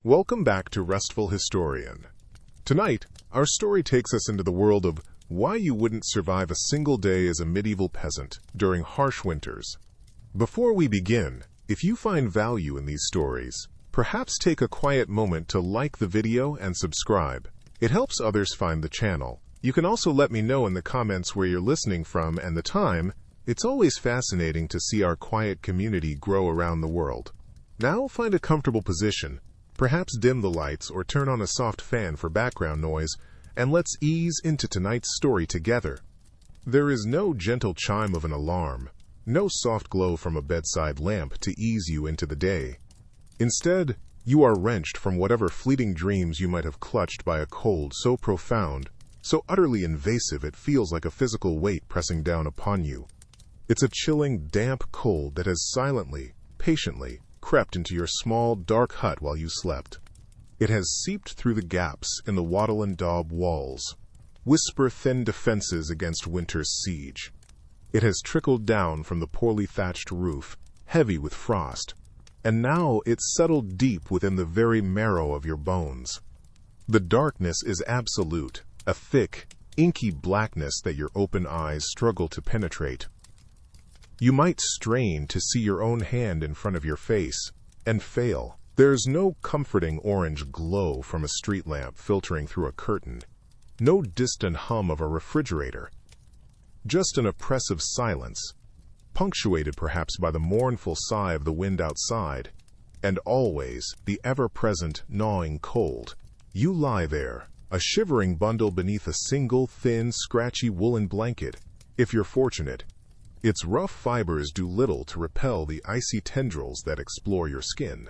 Welcome back to Restful Historian. Tonight, our story takes us into the world of why you wouldn't survive a single day as a medieval peasant during harsh winters. Before we begin, if you find value in these stories, perhaps take a quiet moment to like the video and subscribe. It helps others find the channel. You can also let me know in the comments where you're listening from and the time. It's always fascinating to see our quiet community grow around the world. Now find a comfortable position, perhaps dim the lights or turn on a soft fan for background noise, and let's ease into tonight's story together. There is no gentle chime of an alarm, no soft glow from a bedside lamp to ease you into the day. Instead, you are wrenched from whatever fleeting dreams you might have clutched by a cold so profound, so utterly invasive it feels like a physical weight pressing down upon you. It's a chilling, damp cold that has silently, patiently, crept into your small, dark hut while you slept. It has seeped through the gaps in the wattle and daub walls, whisper thin defenses against winter's siege. It has trickled down from the poorly thatched roof, heavy with frost, and now it's settled deep within the very marrow of your bones. The darkness is absolute, a thick, inky blackness that your open eyes struggle to penetrate. You might strain to see your own hand in front of your face, and fail. There's no comforting orange glow from a street lamp filtering through a curtain, no distant hum of a refrigerator. Just an oppressive silence, punctuated perhaps by the mournful sigh of the wind outside, and always the ever-present gnawing cold. You lie there, a shivering bundle beneath a single thin, scratchy woolen blanket, if you're fortunate. Its rough fibers do little to repel the icy tendrils that explore your skin.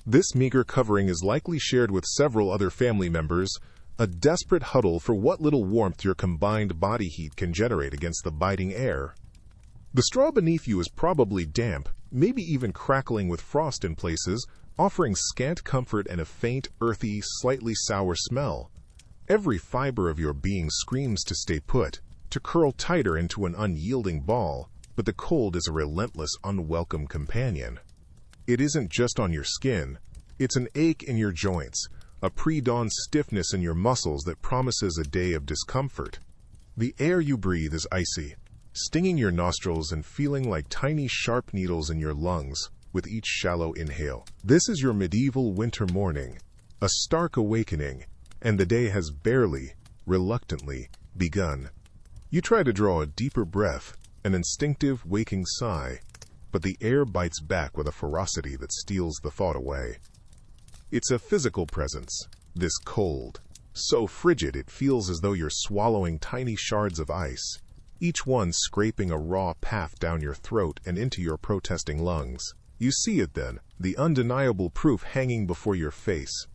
This meager covering is likely shared with several other family members, a desperate huddle for what little warmth your combined body heat can generate against the biting air. The straw beneath you is probably damp, maybe even crackling with frost in places, offering scant comfort and a faint, earthy, slightly sour smell. Every fiber of your being screams to stay put, to curl tighter into an unyielding ball, but the cold is a relentless, unwelcome companion. It isn't just on your skin, it's an ache in your joints, a pre-dawn stiffness in your muscles that promises a day of discomfort. The air you breathe is icy, stinging your nostrils and feeling like tiny sharp needles in your lungs with each shallow inhale. This is your medieval winter morning, a stark awakening, and the day has barely, reluctantly, begun. You try to draw a deeper breath, an instinctive waking sigh, but the air bites back with a ferocity that steals the thought away. It's a physical presence, this cold, so frigid it feels as though you're swallowing tiny shards of ice, each one scraping a raw path down your throat and into your protesting lungs. You see it then, the undeniable proof hanging before your face.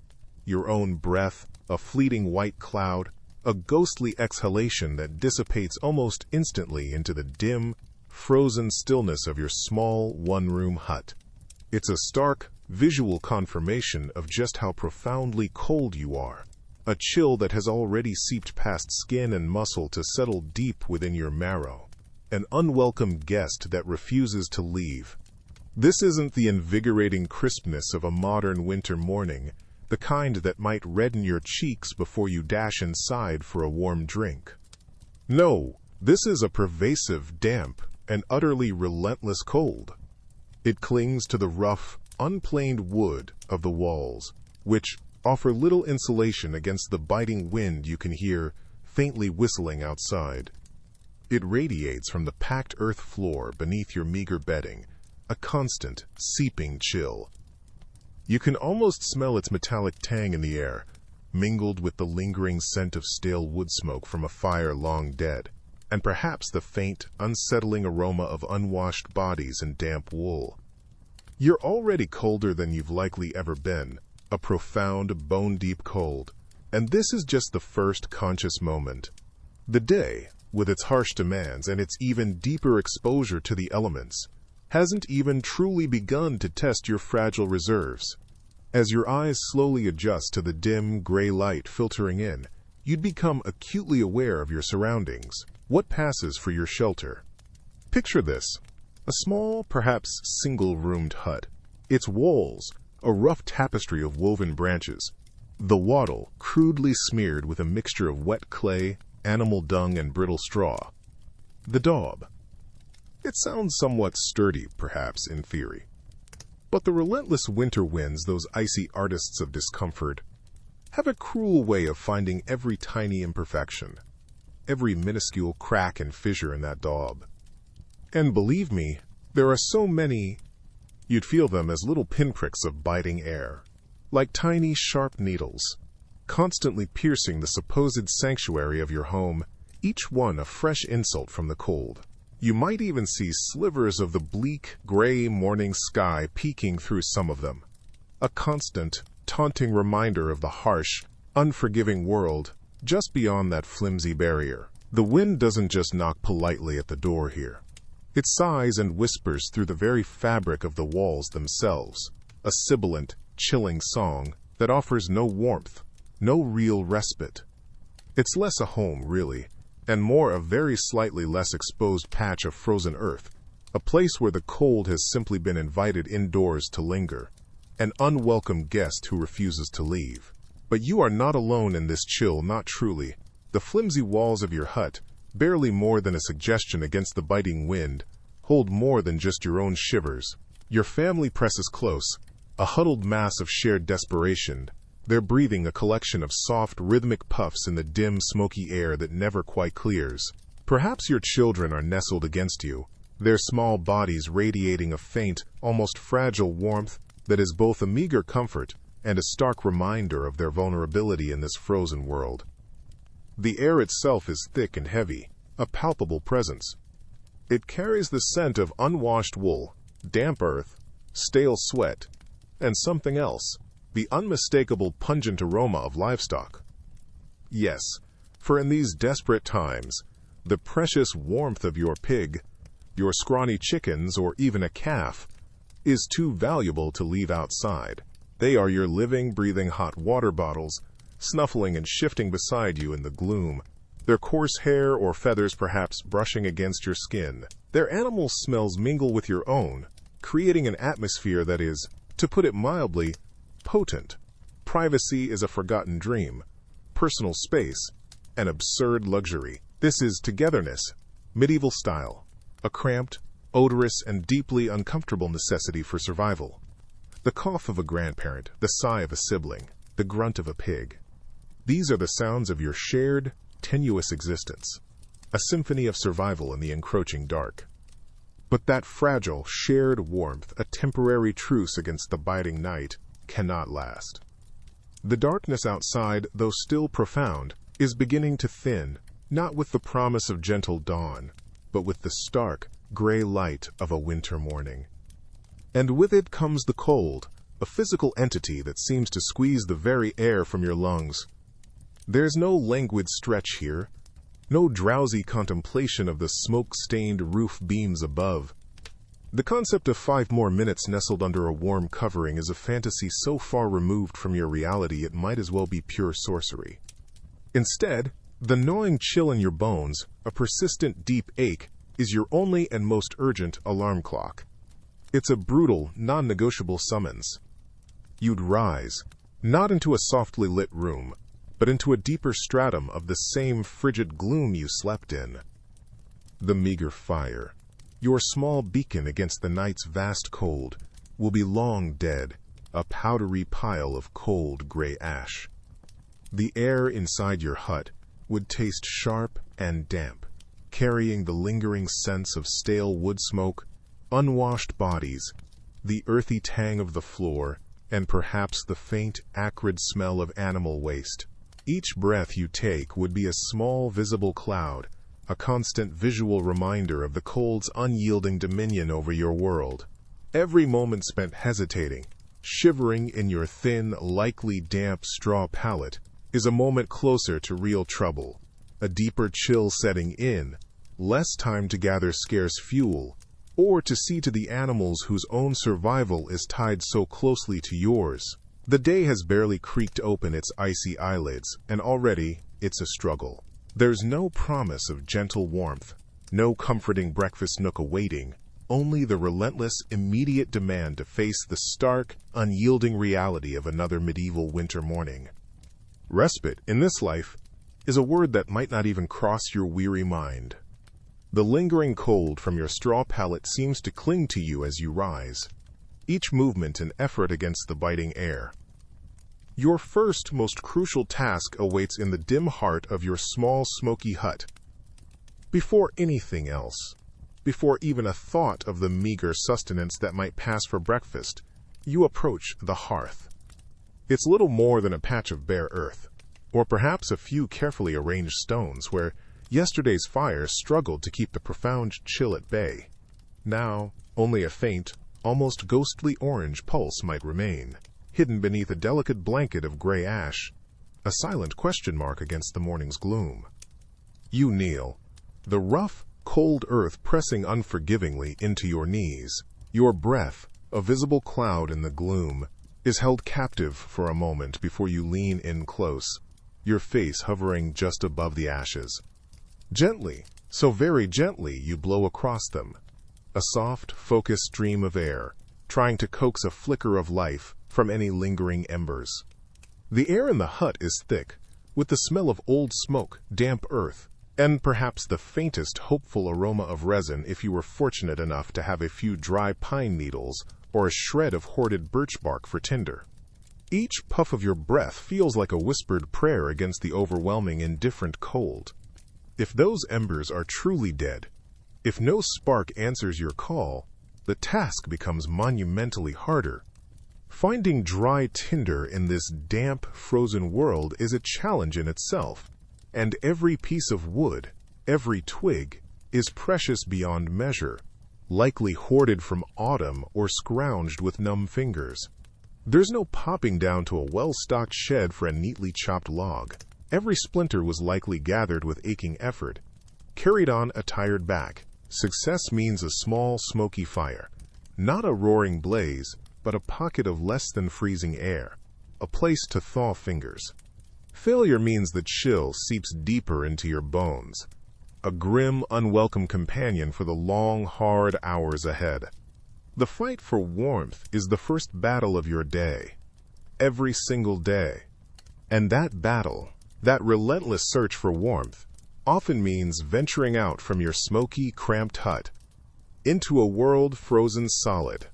Your own breath, a fleeting white cloud, a ghostly exhalation that dissipates almost instantly into the dim, frozen stillness of your small, one-room hut. It's a stark, visual confirmation of just how profoundly cold you are, a chill that has already seeped past skin and muscle to settle deep within your marrow, an unwelcome guest that refuses to leave. This isn't the invigorating crispness of a modern winter morning, the kind that might redden your cheeks before you dash inside for a warm drink. No, this is a pervasive, damp, and utterly relentless cold. It clings to the rough, unplaned wood of the walls, which offer little insulation against the biting wind you can hear faintly whistling outside. It radiates from the packed earth floor beneath your meager bedding, a constant, seeping chill. You can almost smell its metallic tang in the air, mingled with the lingering scent of stale wood smoke from a fire long dead, and perhaps the faint, unsettling aroma of unwashed bodies and damp wool. You're already colder than you've likely ever been, a profound, bone-deep cold, and this is just the first conscious moment. The day, with its harsh demands and its even deeper exposure to the elements, hasn't even truly begun to test your fragile reserves. As your eyes slowly adjust to the dim, gray light filtering in, you'd become acutely aware of your surroundings, what passes for your shelter. Picture this, a small, perhaps single-roomed hut. Its walls, a rough tapestry of woven branches. The wattle, crudely smeared with a mixture of wet clay, animal dung, and brittle straw. The daub. It sounds somewhat sturdy, perhaps, in theory. But the relentless winter winds, those icy artists of discomfort, have a cruel way of finding every tiny imperfection, every minuscule crack and fissure in that daub. And believe me, there are so many, you'd feel them as little pinpricks of biting air, like tiny, sharp needles, constantly piercing the supposed sanctuary of your home, each one a fresh insult from the cold. You might even see slivers of the bleak, gray morning sky peeking through some of them, a constant, taunting reminder of the harsh, unforgiving world just beyond that flimsy barrier. The wind doesn't just knock politely at the door here. It sighs and whispers through the very fabric of the walls themselves, a sibilant, chilling song that offers no warmth, no real respite. It's less a home, really, and more a very slightly less exposed patch of frozen earth, a place where the cold has simply been invited indoors to linger, an unwelcome guest who refuses to leave. But you are not alone in this chill, not truly. The flimsy walls of your hut, barely more than a suggestion against the biting wind, hold more than just your own shivers. Your family presses close, a huddled mass of shared desperation, their breathing a collection of soft, rhythmic puffs in the dim, smoky air that never quite clears. Perhaps your children are nestled against you, their small bodies radiating a faint, almost fragile warmth that is both a meager comfort and a stark reminder of their vulnerability in this frozen world. The air itself is thick and heavy, a palpable presence. It carries the scent of unwashed wool, damp earth, stale sweat, and something else, the unmistakable pungent aroma of livestock. Yes, for in these desperate times, the precious warmth of your pig, your scrawny chickens, or even a calf, is too valuable to leave outside. They are your living, breathing hot water bottles, snuffling and shifting beside you in the gloom, their coarse hair or feathers perhaps brushing against your skin. Their animal smells mingle with your own, creating an atmosphere that is, to put it mildly, potent. Privacy is a forgotten dream, personal space, an absurd luxury. This is togetherness, medieval style, a cramped, odorous, and deeply uncomfortable necessity for survival. The cough of a grandparent, the sigh of a sibling, the grunt of a pig. These are the sounds of your shared, tenuous existence, a symphony of survival in the encroaching dark. But that fragile, shared warmth, a temporary truce against the biting night, cannot last. The darkness outside, though still profound, is beginning to thin, not with the promise of gentle dawn, but with the stark, gray light of a winter morning. And with it comes the cold, a physical entity that seems to squeeze the very air from your lungs. There's no languid stretch here, no drowsy contemplation of the smoke-stained roof beams above. The concept of 5 more minutes nestled under a warm covering is a fantasy so far removed from your reality it might as well be pure sorcery. Instead, the gnawing chill in your bones, a persistent deep ache, is your only and most urgent alarm clock. It's a brutal, non-negotiable summons. You'd rise, not into a softly lit room, but into a deeper stratum of the same frigid gloom you slept in. The meager fire, your small beacon against the night's vast cold, will be long dead, a powdery pile of cold gray ash. The air inside your hut would taste sharp and damp, carrying the lingering sense of stale wood smoke, unwashed bodies, the earthy tang of the floor, and perhaps the faint, acrid smell of animal waste. Each breath you take would be a small, visible cloud, a constant visual reminder of the cold's unyielding dominion over your world. Every moment spent hesitating, shivering in your thin, likely damp straw pallet, is a moment closer to real trouble, a deeper chill setting in, less time to gather scarce fuel, or to see to the animals whose own survival is tied so closely to yours. The day has barely creaked open its icy eyelids, and already it's a struggle. There's no promise of gentle warmth, no comforting breakfast nook awaiting, only the relentless, immediate demand to face the stark, unyielding reality of another medieval winter morning. Respite, in this life, is a word that might not even cross your weary mind. The lingering cold from your straw pallet seems to cling to you as you rise, each movement an effort against the biting air. Your first, most crucial task awaits in the dim heart of your small, smoky hut. Before anything else, before even a thought of the meager sustenance that might pass for breakfast, you approach the hearth. It's little more than a patch of bare earth, or perhaps a few carefully arranged stones where yesterday's fire struggled to keep the profound chill at bay. Now, only a faint, almost ghostly orange pulse might remain, hidden beneath a delicate blanket of gray ash, a silent question mark against the morning's gloom. You kneel, the rough, cold earth pressing unforgivingly into your knees. Your breath, a visible cloud in the gloom, is held captive for a moment before you lean in close, your face hovering just above the ashes. Gently, so very gently, you blow across them, a soft, focused stream of air, trying to coax a flicker of life from any lingering embers. The air in the hut is thick, with the smell of old smoke, damp earth, and perhaps the faintest hopeful aroma of resin if you were fortunate enough to have a few dry pine needles or a shred of hoarded birch bark for tinder. Each puff of your breath feels like a whispered prayer against the overwhelming, indifferent cold. If those embers are truly dead, if no spark answers your call, the task becomes monumentally harder. Finding dry tinder in this damp, frozen world is a challenge in itself, and every piece of wood, every twig, is precious beyond measure, likely hoarded from autumn or scrounged with numb fingers. There's no popping down to a well-stocked shed for a neatly chopped log. Every splinter was likely gathered with aching effort, carried on a tired back. Success means a small, smoky fire, not a roaring blaze, but a pocket of less than freezing air, a place to thaw fingers. Failure means the chill seeps deeper into your bones, a grim, unwelcome companion for the long, hard hours ahead. The fight for warmth is the first battle of your day, every single day. And that battle, that relentless search for warmth, often means venturing out from your smoky, cramped hut into a world frozen solid.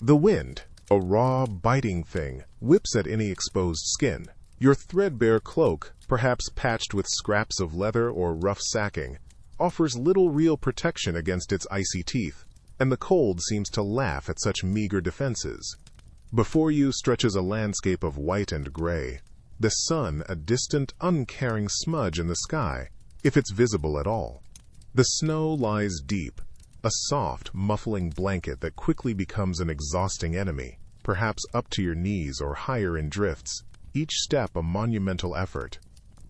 The wind, a raw, biting thing, whips at any exposed skin. Your threadbare cloak, perhaps patched with scraps of leather or rough sacking, offers little real protection against its icy teeth, and the cold seems to laugh at such meager defenses. Before you stretches a landscape of white and gray, the sun a distant, uncaring smudge in the sky, if it's visible at all. The snow lies deep, a soft, muffling blanket that quickly becomes an exhausting enemy, perhaps up to your knees or higher in drifts, each step a monumental effort.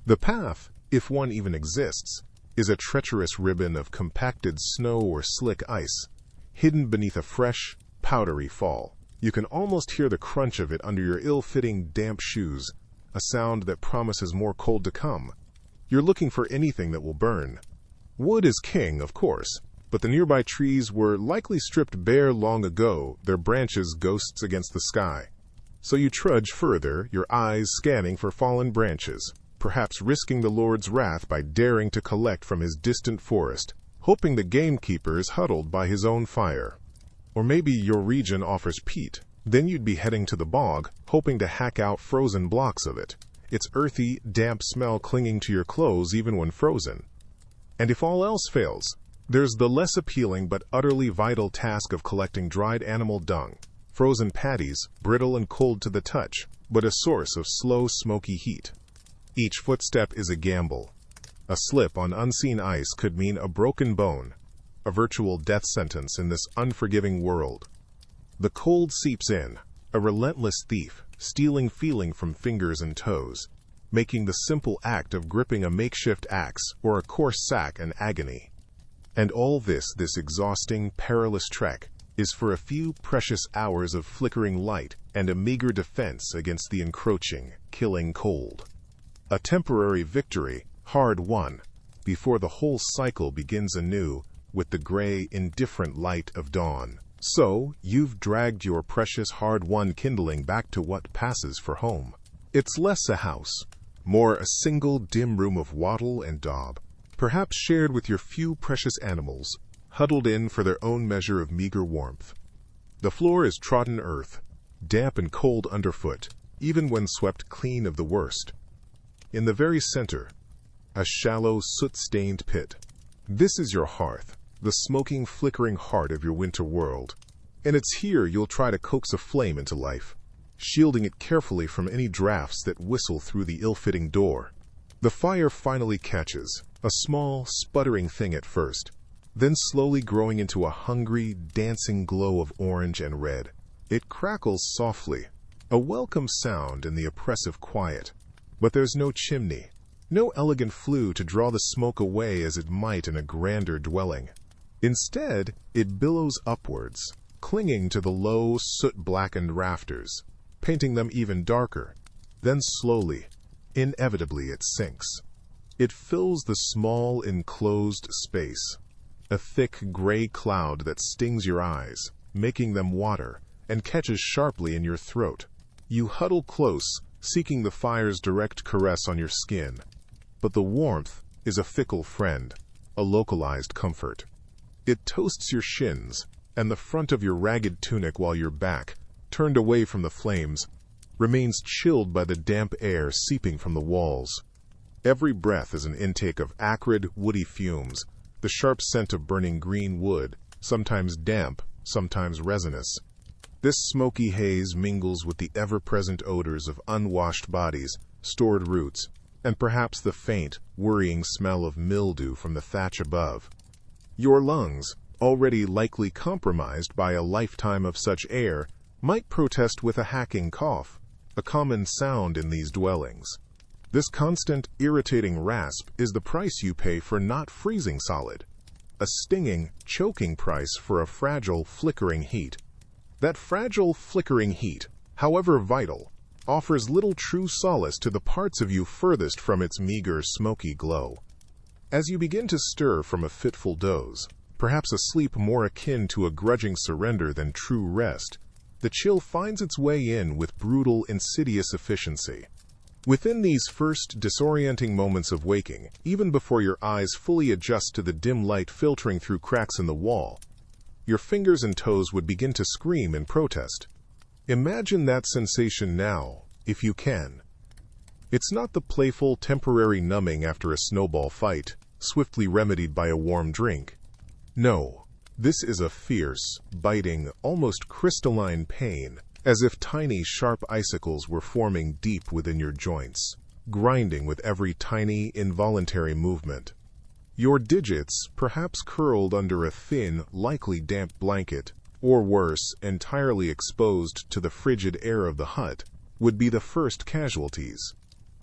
The path, if one even exists, is a treacherous ribbon of compacted snow or slick ice, hidden beneath a fresh, powdery fall. You can almost hear the crunch of it under your ill-fitting, damp shoes, a sound that promises more cold to come. You're looking for anything that will burn. Wood is king, of course, but the nearby trees were likely stripped bare long ago, their branches ghosts against the sky. So you trudge further, your eyes scanning for fallen branches, perhaps risking the Lord's wrath by daring to collect from his distant forest, hoping the gamekeeper is huddled by his own fire. Or maybe your region offers peat. Then you'd be heading to the bog, hoping to hack out frozen blocks of it, its earthy, damp smell clinging to your clothes even when frozen. And if all else fails, there's the less appealing but utterly vital task of collecting dried animal dung, frozen patties, brittle and cold to the touch, but a source of slow, smoky heat. Each footstep is a gamble. A slip on unseen ice could mean a broken bone, a virtual death sentence in this unforgiving world. The cold seeps in, a relentless thief, stealing feeling from fingers and toes, making the simple act of gripping a makeshift axe or a coarse sack an agony. And all this exhausting, perilous trek, is for a few precious hours of flickering light and a meager defense against the encroaching, killing cold. A temporary victory, hard won, before the whole cycle begins anew with the gray, indifferent light of dawn. So, you've dragged your precious hard-won kindling back to what passes for home. It's less a house, more a single dim room of wattle and daub, perhaps shared with your few precious animals, huddled in for their own measure of meager warmth. The floor is trodden earth, damp and cold underfoot, even when swept clean of the worst. In the very center, a shallow, soot-stained pit. This is your hearth, the smoking, flickering heart of your winter world. And it's here you'll try to coax a flame into life, shielding it carefully from any drafts that whistle through the ill-fitting door. The fire finally catches, a small, sputtering thing at first, then slowly growing into a hungry, dancing glow of orange and red. It crackles softly, a welcome sound in the oppressive quiet. But there's no chimney, no elegant flue to draw the smoke away as it might in a grander dwelling. Instead, it billows upwards, clinging to the low, soot-blackened rafters, painting them even darker. Then slowly, inevitably it sinks. It fills the small, enclosed space, a thick gray cloud that stings your eyes, making them water, and catches sharply in your throat. You huddle close, seeking the fire's direct caress on your skin. But the warmth is a fickle friend, a localized comfort. It toasts your shins and the front of your ragged tunic while your back, turned away from the flames, remains chilled by the damp air seeping from the walls. Every breath is an intake of acrid, woody fumes, the sharp scent of burning green wood, sometimes damp, sometimes resinous. This smoky haze mingles with the ever-present odors of unwashed bodies, stored roots, and perhaps the faint, worrying smell of mildew from the thatch above. Your lungs, already likely compromised by a lifetime of such air, might protest with a hacking cough, a common sound in these dwellings. This constant, irritating rasp is the price you pay for not freezing solid, a stinging, choking price for a fragile, flickering heat. That fragile, flickering heat, however vital, offers little true solace to the parts of you furthest from its meager, smoky glow. As you begin to stir from a fitful doze, perhaps a sleep more akin to a grudging surrender than true rest, the chill finds its way in with brutal, insidious efficiency. Within these first disorienting moments of waking, even before your eyes fully adjust to the dim light filtering through cracks in the wall, your fingers and toes would begin to scream in protest. Imagine that sensation now, if you can. It's not the playful, temporary numbing after a snowball fight, swiftly remedied by a warm drink. No, this is a fierce, biting, almost crystalline pain, as if tiny, sharp icicles were forming deep within your joints, grinding with every tiny, involuntary movement. Your digits, perhaps curled under a thin, likely damp blanket, or worse, entirely exposed to the frigid air of the hut, would be the first casualties.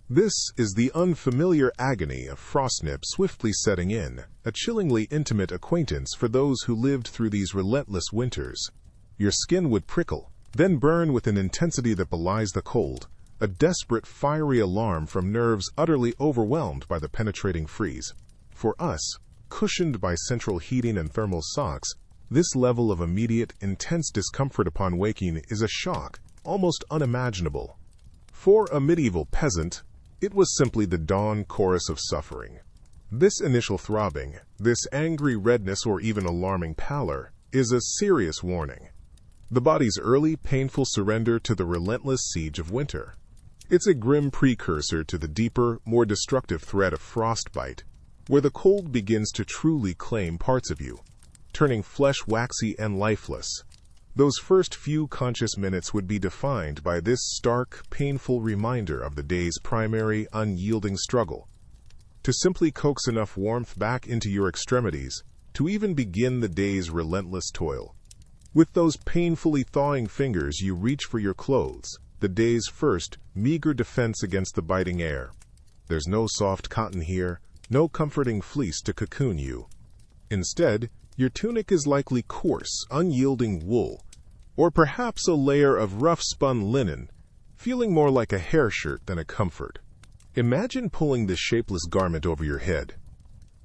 This is the unfamiliar agony of frostnip swiftly setting in, a chillingly intimate acquaintance for those who lived through these relentless winters. Your skin would prickle, then burn with an intensity that belies the cold, a desperate, fiery alarm from nerves utterly overwhelmed by the penetrating freeze. For us, cushioned by central heating and thermal socks, this level of immediate, intense discomfort upon waking is a shock, almost unimaginable. For a medieval peasant, it was simply the dawn chorus of suffering. This initial throbbing, this angry redness or even alarming pallor, is a serious warning. The body's early, painful surrender to the relentless siege of winter. It's a grim precursor to the deeper, more destructive threat of frostbite, where the cold begins to truly claim parts of you, turning flesh waxy and lifeless. Those first few conscious minutes would be defined by this stark, painful reminder of the day's primary, unyielding struggle, to simply coax enough warmth back into your extremities to even begin the day's relentless toil. With those painfully thawing fingers you reach for your clothes, the day's first, meager defense against the biting air. There's no soft cotton here, no comforting fleece to cocoon you. Instead, your tunic is likely coarse, unyielding wool, or perhaps a layer of rough-spun linen, feeling more like a hair shirt than a comfort. Imagine pulling this shapeless garment over your head.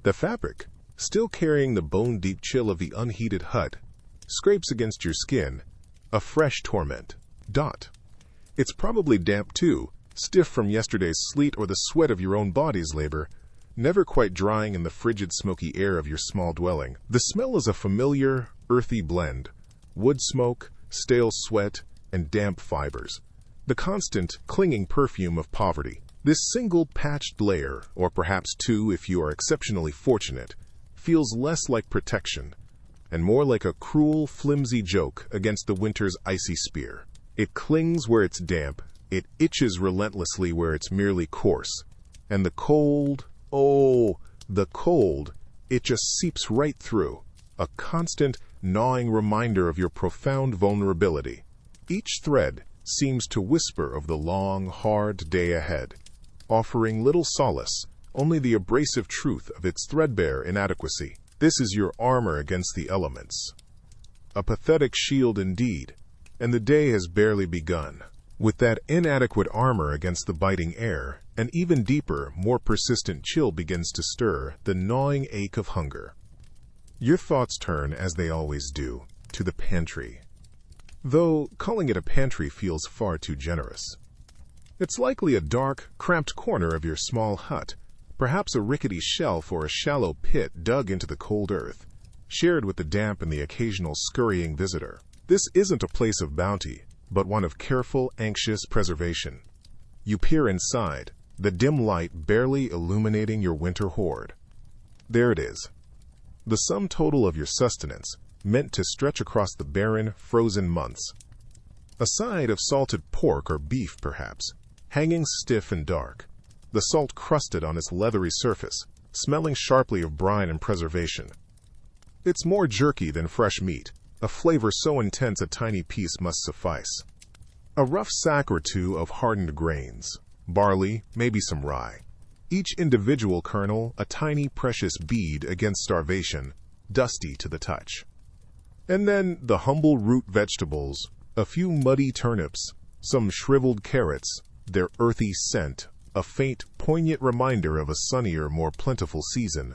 The fabric, still carrying the bone-deep chill of the unheated hut, scrapes against your skin, a fresh torment. It's probably damp too, stiff from yesterday's sleet or the sweat of your own body's labor, never quite drying in the frigid, smoky air of your small dwelling. The smell is a familiar, earthy blend: wood smoke, stale sweat, and damp fibers. The constant, clinging perfume of poverty. This single patched layer, or perhaps two if you are exceptionally fortunate, feels less like protection and more like a cruel, flimsy joke against the winter's icy spear. It clings where it's damp, it itches relentlessly where it's merely coarse, and the cold, oh, the cold, it just seeps right through, a constant, gnawing reminder of your profound vulnerability. Each thread seems to whisper of the long, hard day ahead, offering little solace, only the abrasive truth of its threadbare inadequacy. This is your armor against the elements. A pathetic shield indeed, and the day has barely begun. With that inadequate armor against the biting air, an even deeper, more persistent chill begins to stir, the gnawing ache of hunger. Your thoughts turn, as they always do, to the pantry. Though calling it a pantry feels far too generous. It's likely a dark, cramped corner of your small hut, perhaps a rickety shelf or a shallow pit dug into the cold earth, shared with the damp and the occasional scurrying visitor. This isn't a place of bounty, but one of careful, anxious preservation. You peer inside, the dim light barely illuminating your winter hoard. There it is, the sum total of your sustenance, meant to stretch across the barren, frozen months. A side of salted pork or beef, perhaps, hanging stiff and dark, the salt crusted on its leathery surface, smelling sharply of brine and preservation. It's more jerky than fresh meat, a flavor so intense a tiny piece must suffice. A rough sack or two of hardened grains, barley, maybe some rye. Each individual kernel a tiny precious bead against starvation, dusty to the touch. And then the humble root vegetables, a few muddy turnips, some shriveled carrots, their earthy scent, a faint, poignant reminder of a sunnier, more plentiful season.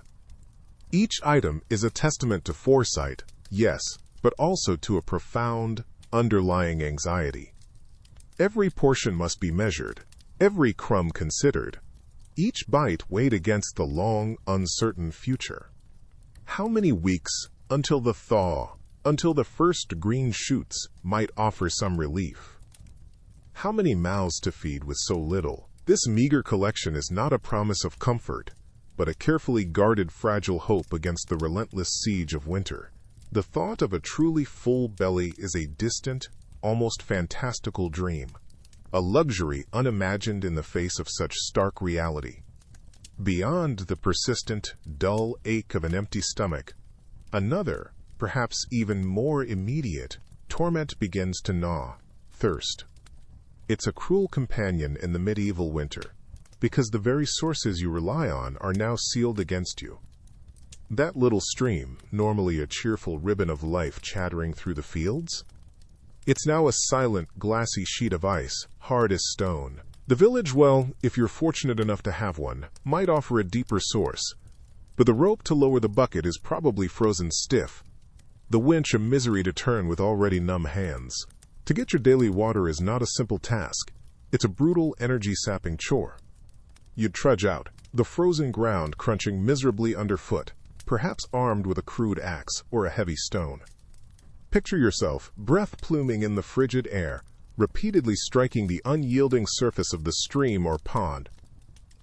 Each item is a testament to foresight, yes, but also to a profound, underlying anxiety. Every portion must be measured, every crumb considered, each bite weighed against the long, uncertain future. How many weeks until the thaw, until the first green shoots might offer some relief? How many mouths to feed with so little? This meager collection is not a promise of comfort, but a carefully guarded fragile hope against the relentless siege of winter. The thought of a truly full belly is a distant, almost fantastical dream, a luxury unimagined in the face of such stark reality. Beyond the persistent, dull ache of an empty stomach, another, perhaps even more immediate, torment begins to gnaw: thirst. It's a cruel companion in the medieval winter, because the very sources you rely on are now sealed against you. That little stream, normally a cheerful ribbon of life chattering through the fields, it's now a silent, glassy sheet of ice, hard as stone. The village, well, if you're fortunate enough to have one, might offer a deeper source, but the rope to lower the bucket is probably frozen stiff, the winch a misery to turn with already numb hands. To get your daily water is not a simple task. It's a brutal, energy-sapping chore. You trudge out, the frozen ground crunching miserably underfoot, perhaps armed with a crude axe or a heavy stone. Picture yourself, breath pluming in the frigid air, repeatedly striking the unyielding surface of the stream or pond.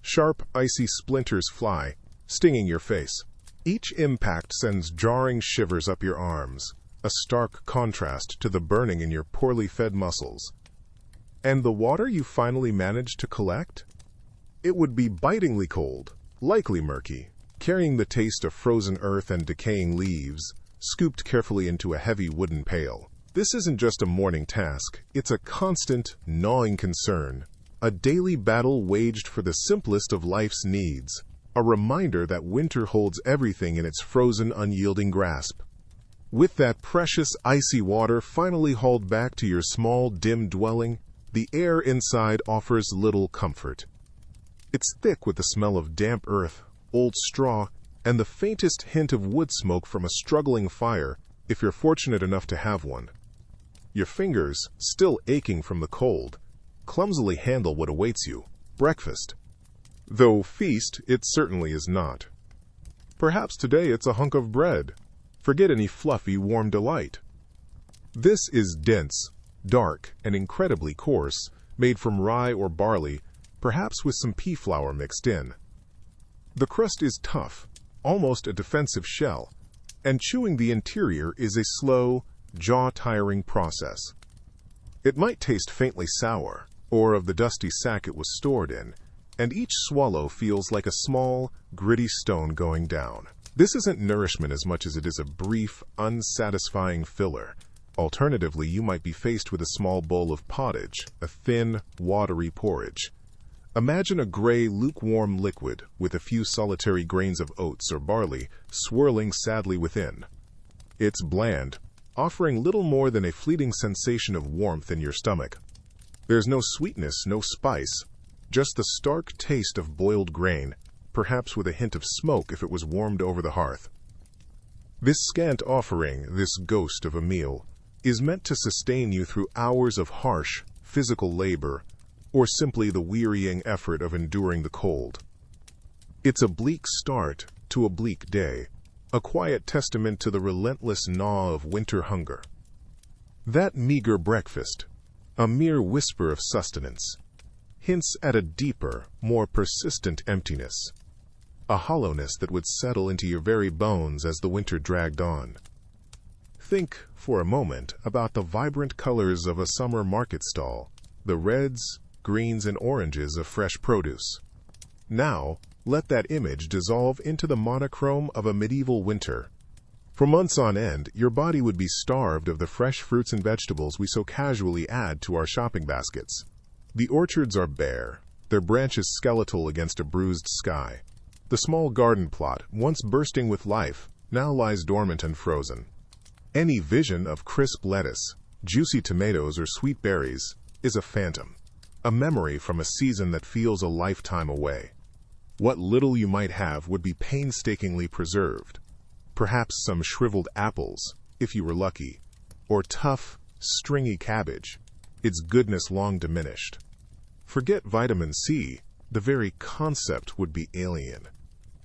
Sharp, icy splinters fly, stinging your face. Each impact sends jarring shivers up your arms, a stark contrast to the burning in your poorly fed muscles. And the water you finally managed to collect? It would be bitingly cold, likely murky, carrying the taste of frozen earth and decaying leaves, scooped carefully into a heavy wooden pail. This isn't just a morning task, it's a constant, gnawing concern, a daily battle waged for the simplest of life's needs, a reminder that winter holds everything in its frozen, unyielding grasp. With that precious, icy water finally hauled back to your small, dim dwelling, the air inside offers little comfort. It's thick with the smell of damp earth, old straw, and the faintest hint of wood smoke from a struggling fire, if you're fortunate enough to have one. Your fingers, still aching from the cold, clumsily handle what awaits you, breakfast. Though feast, it certainly is not. Perhaps today it's a hunk of bread. Forget any fluffy, warm delight. This is dense, dark, and incredibly coarse, made from rye or barley, perhaps with some pea flour mixed in. The crust is tough, almost a defensive shell, and chewing the interior is a slow, jaw-tiring process. It might taste faintly sour, or of the dusty sack it was stored in, and each swallow feels like a small, gritty stone going down. This isn't nourishment as much as it is a brief, unsatisfying filler. Alternatively, you might be faced with a small bowl of pottage, a thin, watery porridge. Imagine a gray, lukewarm liquid with a few solitary grains of oats or barley swirling sadly within. It's bland, offering little more than a fleeting sensation of warmth in your stomach. There's no sweetness, no spice, just the stark taste of boiled grain, perhaps with a hint of smoke if it was warmed over the hearth. This scant offering, this ghost of a meal, is meant to sustain you through hours of harsh, physical labor, or simply the wearying effort of enduring the cold. It's a bleak start to a bleak day, a quiet testament to the relentless gnaw of winter hunger. That meager breakfast, a mere whisper of sustenance, hints at a deeper, more persistent emptiness, a hollowness that would settle into your very bones as the winter dragged on. Think, for a moment, about the vibrant colors of a summer market stall, the reds, greens, and oranges of fresh produce. Now, let that image dissolve into the monochrome of a medieval winter. For months on end, your body would be starved of the fresh fruits and vegetables we so casually add to our shopping baskets. The orchards are bare, their branches skeletal against a bruised sky. The small garden plot, once bursting with life, now lies dormant and frozen. Any vision of crisp lettuce, juicy tomatoes, or sweet berries is a phantom, a memory from a season that feels a lifetime away. What little you might have would be painstakingly preserved. Perhaps some shriveled apples, if you were lucky, or tough, stringy cabbage, its goodness long diminished. Forget vitamin C, the very concept would be alien.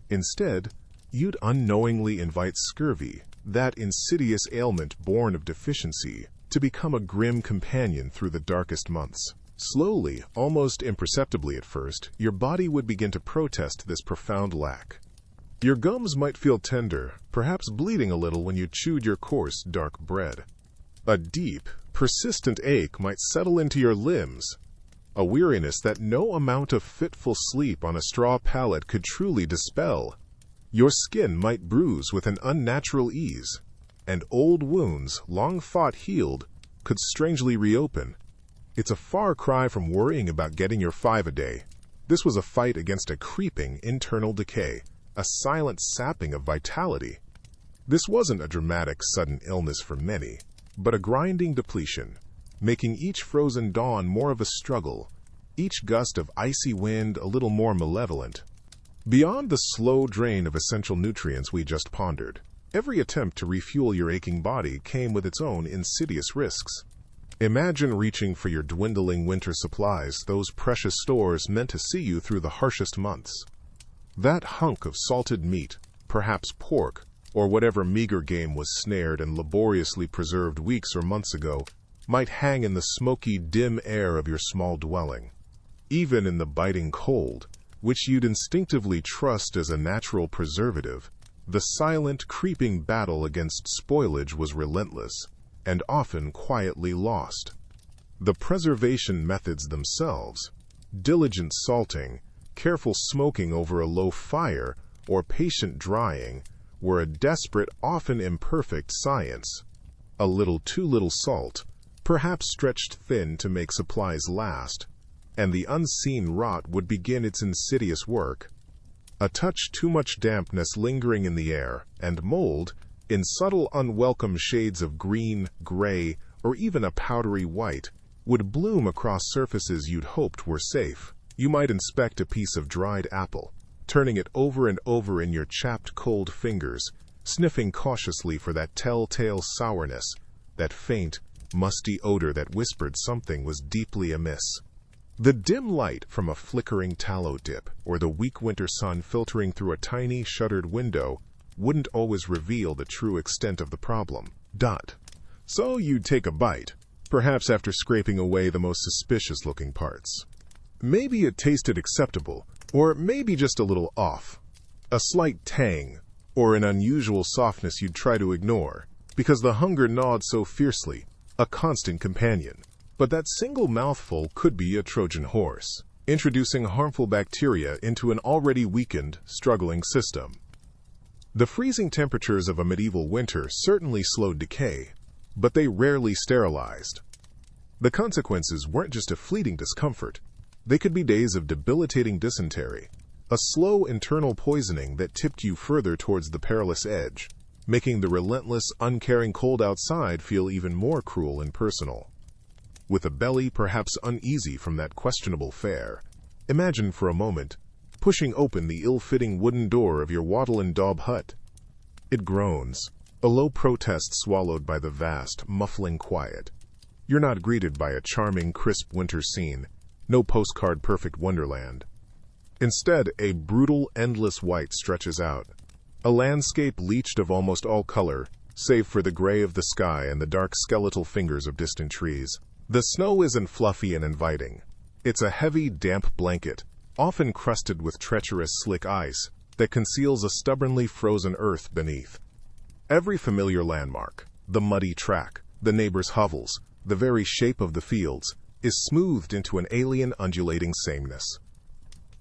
Instead, you'd unknowingly invite scurvy, that insidious ailment born of deficiency, to become a grim companion through the darkest months. Slowly, almost imperceptibly at first, your body would begin to protest this profound lack. Your gums might feel tender, perhaps bleeding a little when you chewed your coarse, dark bread. A deep, persistent ache might settle into your limbs, a weariness that no amount of fitful sleep on a straw pallet could truly dispel. Your skin might bruise with an unnatural ease, and old wounds, long thought healed, could strangely reopen. It's a far cry from worrying about getting your 5 a day. This was a fight against a creeping internal decay, a silent sapping of vitality. This wasn't a dramatic, sudden illness for many, but a grinding depletion, making each frozen dawn more of a struggle, each gust of icy wind a little more malevolent. Beyond the slow drain of essential nutrients we just pondered, every attempt to refuel your aching body came with its own insidious risks. Imagine reaching for your dwindling winter supplies, those precious stores meant to see you through the harshest months. That hunk of salted meat, perhaps pork, or whatever meager game was snared and laboriously preserved weeks or months ago, might hang in the smoky, dim air of your small dwelling. Even in the biting cold, which you'd instinctively trust as a natural preservative, the silent, creeping battle against spoilage was relentless, and often quietly lost. The preservation methods themselves, diligent salting, careful smoking over a low fire, or patient drying, were a desperate, often imperfect science. A little too little salt, perhaps stretched thin to make supplies last, and the unseen rot would begin its insidious work. A touch too much dampness lingering in the air, and mold, in subtle unwelcome shades of green, gray, or even a powdery white, would bloom across surfaces you'd hoped were safe. You might inspect a piece of dried apple, turning it over and over in your chapped cold fingers, sniffing cautiously for that telltale sourness, that faint, musty odor that whispered something was deeply amiss. The dim light from a flickering tallow dip or the weak winter sun filtering through a tiny shuttered window wouldn't always reveal the true extent of the problem. So you'd take a bite, perhaps after scraping away the most suspicious-looking parts. Maybe it tasted acceptable, or maybe just a little off. A slight tang, or an unusual softness you'd try to ignore, because the hunger gnawed so fiercely, a constant companion. But that single mouthful could be a Trojan horse, introducing harmful bacteria into an already weakened, struggling system. The freezing temperatures of a medieval winter certainly slowed decay, but they rarely sterilized. The consequences weren't just a fleeting discomfort. They could be days of debilitating dysentery, a slow internal poisoning that tipped you further towards the perilous edge, making the relentless, uncaring cold outside feel even more cruel and personal. With a belly perhaps uneasy from that questionable fare, imagine for a moment pushing open the ill-fitting wooden door of your wattle and daub hut. It groans, a low protest swallowed by the vast, muffling quiet. You're not greeted by a charming, crisp winter scene, no postcard-perfect wonderland. Instead, a brutal, endless white stretches out, a landscape leached of almost all color, save for the gray of the sky and the dark skeletal fingers of distant trees. The snow isn't fluffy and inviting. It's a heavy, damp blanket, often crusted with treacherous, slick ice, that conceals a stubbornly frozen earth beneath. Every familiar landmark, the muddy track, the neighbor's hovels, the very shape of the fields, is smoothed into an alien undulating sameness.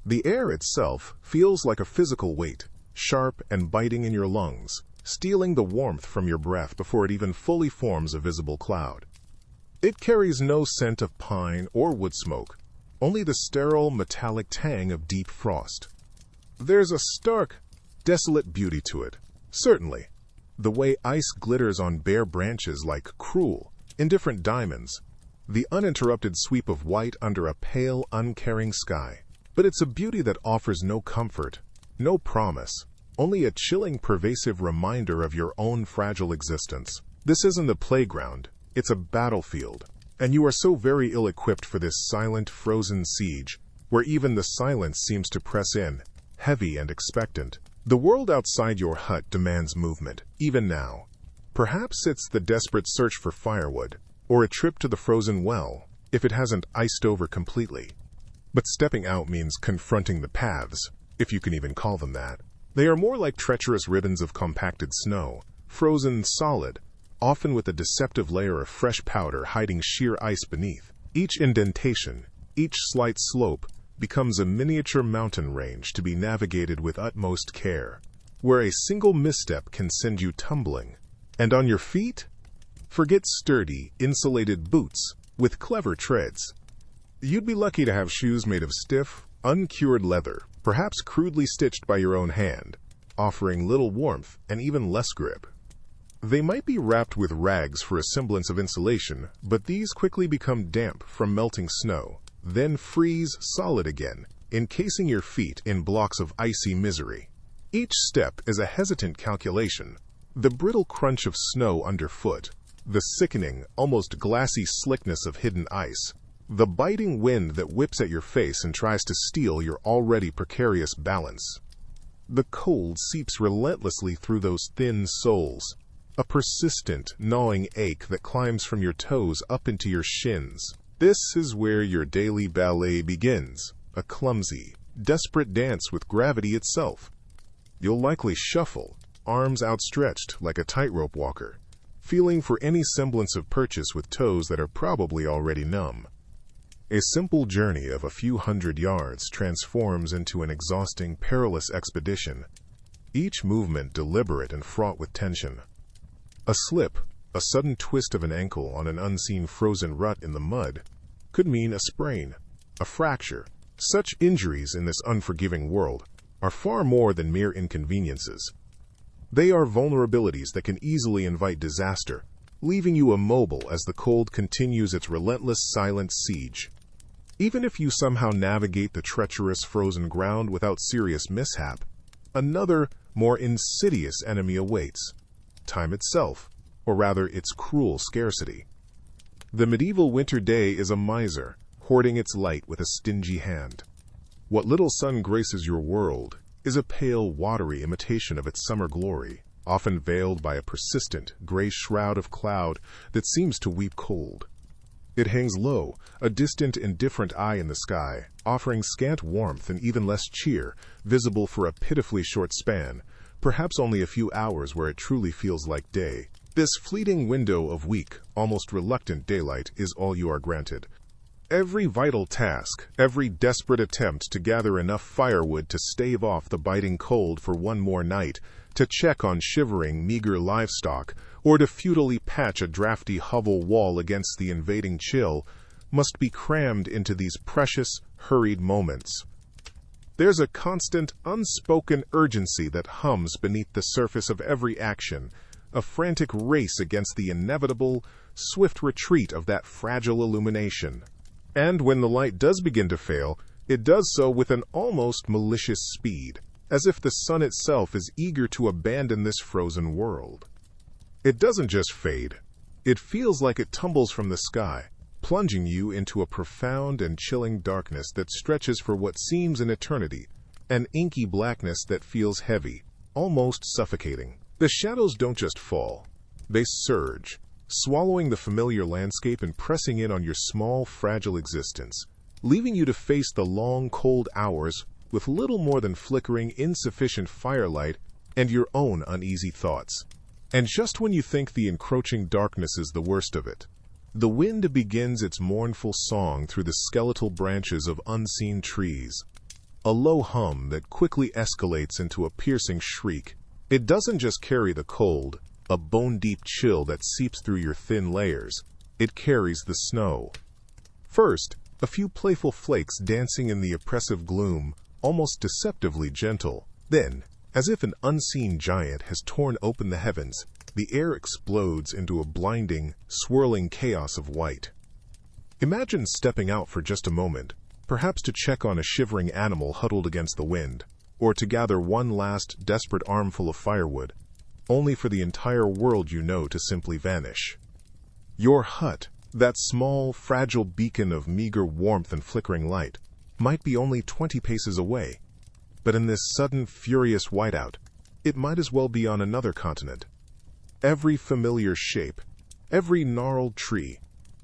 The air itself feels like a physical weight, sharp and biting in your lungs, stealing the warmth from your breath before it even fully forms a visible cloud. It carries no scent of pine or wood smoke, only the sterile, metallic tang of deep frost. There's a stark, desolate beauty to it, certainly. The way ice glitters on bare branches like cruel, indifferent diamonds, the uninterrupted sweep of white under a pale, uncaring sky. But it's a beauty that offers no comfort, no promise, only a chilling, pervasive reminder of your own fragile existence. This isn't a playground, it's a battlefield, and you are so very ill-equipped for this silent, frozen siege, where even the silence seems to press in, heavy and expectant. The world outside your hut demands movement, even now. Perhaps it's the desperate search for firewood, or a trip to the frozen well, if it hasn't iced over completely. But stepping out means confronting the paths, if you can even call them that. They are more like treacherous ribbons of compacted snow, frozen solid, often with a deceptive layer of fresh powder hiding sheer ice beneath. Each indentation, each slight slope, becomes a miniature mountain range to be navigated with utmost care, where a single misstep can send you tumbling. And on your feet? Forget sturdy, insulated boots with clever treads. You'd be lucky to have shoes made of stiff, uncured leather, perhaps crudely stitched by your own hand, offering little warmth and even less grip. They might be wrapped with rags for a semblance of insulation, but these quickly become damp from melting snow, then freeze solid again, encasing your feet in blocks of icy misery. Each step is a hesitant calculation, the brittle crunch of snow underfoot, the sickening, almost glassy slickness of hidden ice, the biting wind that whips at your face and tries to steal your already precarious balance. The cold seeps relentlessly through those thin soles, a persistent, gnawing ache that climbs from your toes up into your shins. This is where your daily ballet begins, a clumsy, desperate dance with gravity itself. You'll likely shuffle, arms outstretched like a tightrope walker, feeling for any semblance of purchase with toes that are probably already numb. A simple journey of a few hundred yards transforms into an exhausting, perilous expedition, each movement deliberate and fraught with tension. A slip, a sudden twist of an ankle on an unseen frozen rut in the mud, could mean a sprain, a fracture. Such injuries in this unforgiving world are far more than mere inconveniences. They are vulnerabilities that can easily invite disaster, leaving you immobile as the cold continues its relentless, silent siege. Even if you somehow navigate the treacherous frozen ground without serious mishap, another, more insidious enemy awaits: time itself, or rather its cruel scarcity. The medieval winter day is a miser, hoarding its light with a stingy hand. What little sun graces your world is a pale, watery imitation of its summer glory, often veiled by a persistent, gray shroud of cloud that seems to weep cold. It hangs low, a distant, indifferent eye in the sky, offering scant warmth and even less cheer, visible for a pitifully short span, perhaps only a few hours where it truly feels like day. This fleeting window of weak, almost reluctant daylight is all you are granted. Every vital task, every desperate attempt to gather enough firewood to stave off the biting cold for one more night, to check on shivering, meager livestock, or to futilely patch a drafty hovel wall against the invading chill, must be crammed into these precious, hurried moments. There's a constant, unspoken urgency that hums beneath the surface of every action, a frantic race against the inevitable, swift retreat of that fragile illumination. And when the light does begin to fail, it does so with an almost malicious speed, as if the sun itself is eager to abandon this frozen world. It doesn't just fade. It feels like it tumbles from the sky, plunging you into a profound and chilling darkness that stretches for what seems an eternity, an inky blackness that feels heavy, almost suffocating. The shadows don't just fall. They surge, swallowing the familiar landscape and pressing in on your small, fragile existence, leaving you to face the long, cold hours with little more than flickering, insufficient firelight and your own uneasy thoughts. And just when you think the encroaching darkness is the worst of it, the wind begins its mournful song through the skeletal branches of unseen trees, a low hum that quickly escalates into a piercing shriek. It doesn't just carry the cold, a bone-deep chill that seeps through your thin layers. It carries the snow. First, a few playful flakes dancing in the oppressive gloom, almost deceptively gentle. Then, as if an unseen giant has torn open the heavens, the air explodes into a blinding, swirling chaos of white. Imagine stepping out for just a moment, perhaps to check on a shivering animal huddled against the wind, or to gather one last, desperate armful of firewood, only for the entire world you know to simply vanish. Your hut, that small, fragile beacon of meager warmth and flickering light, might be only 20 paces away, but in this sudden, furious whiteout, it might as well be on another continent. Every familiar shape, every gnarled tree,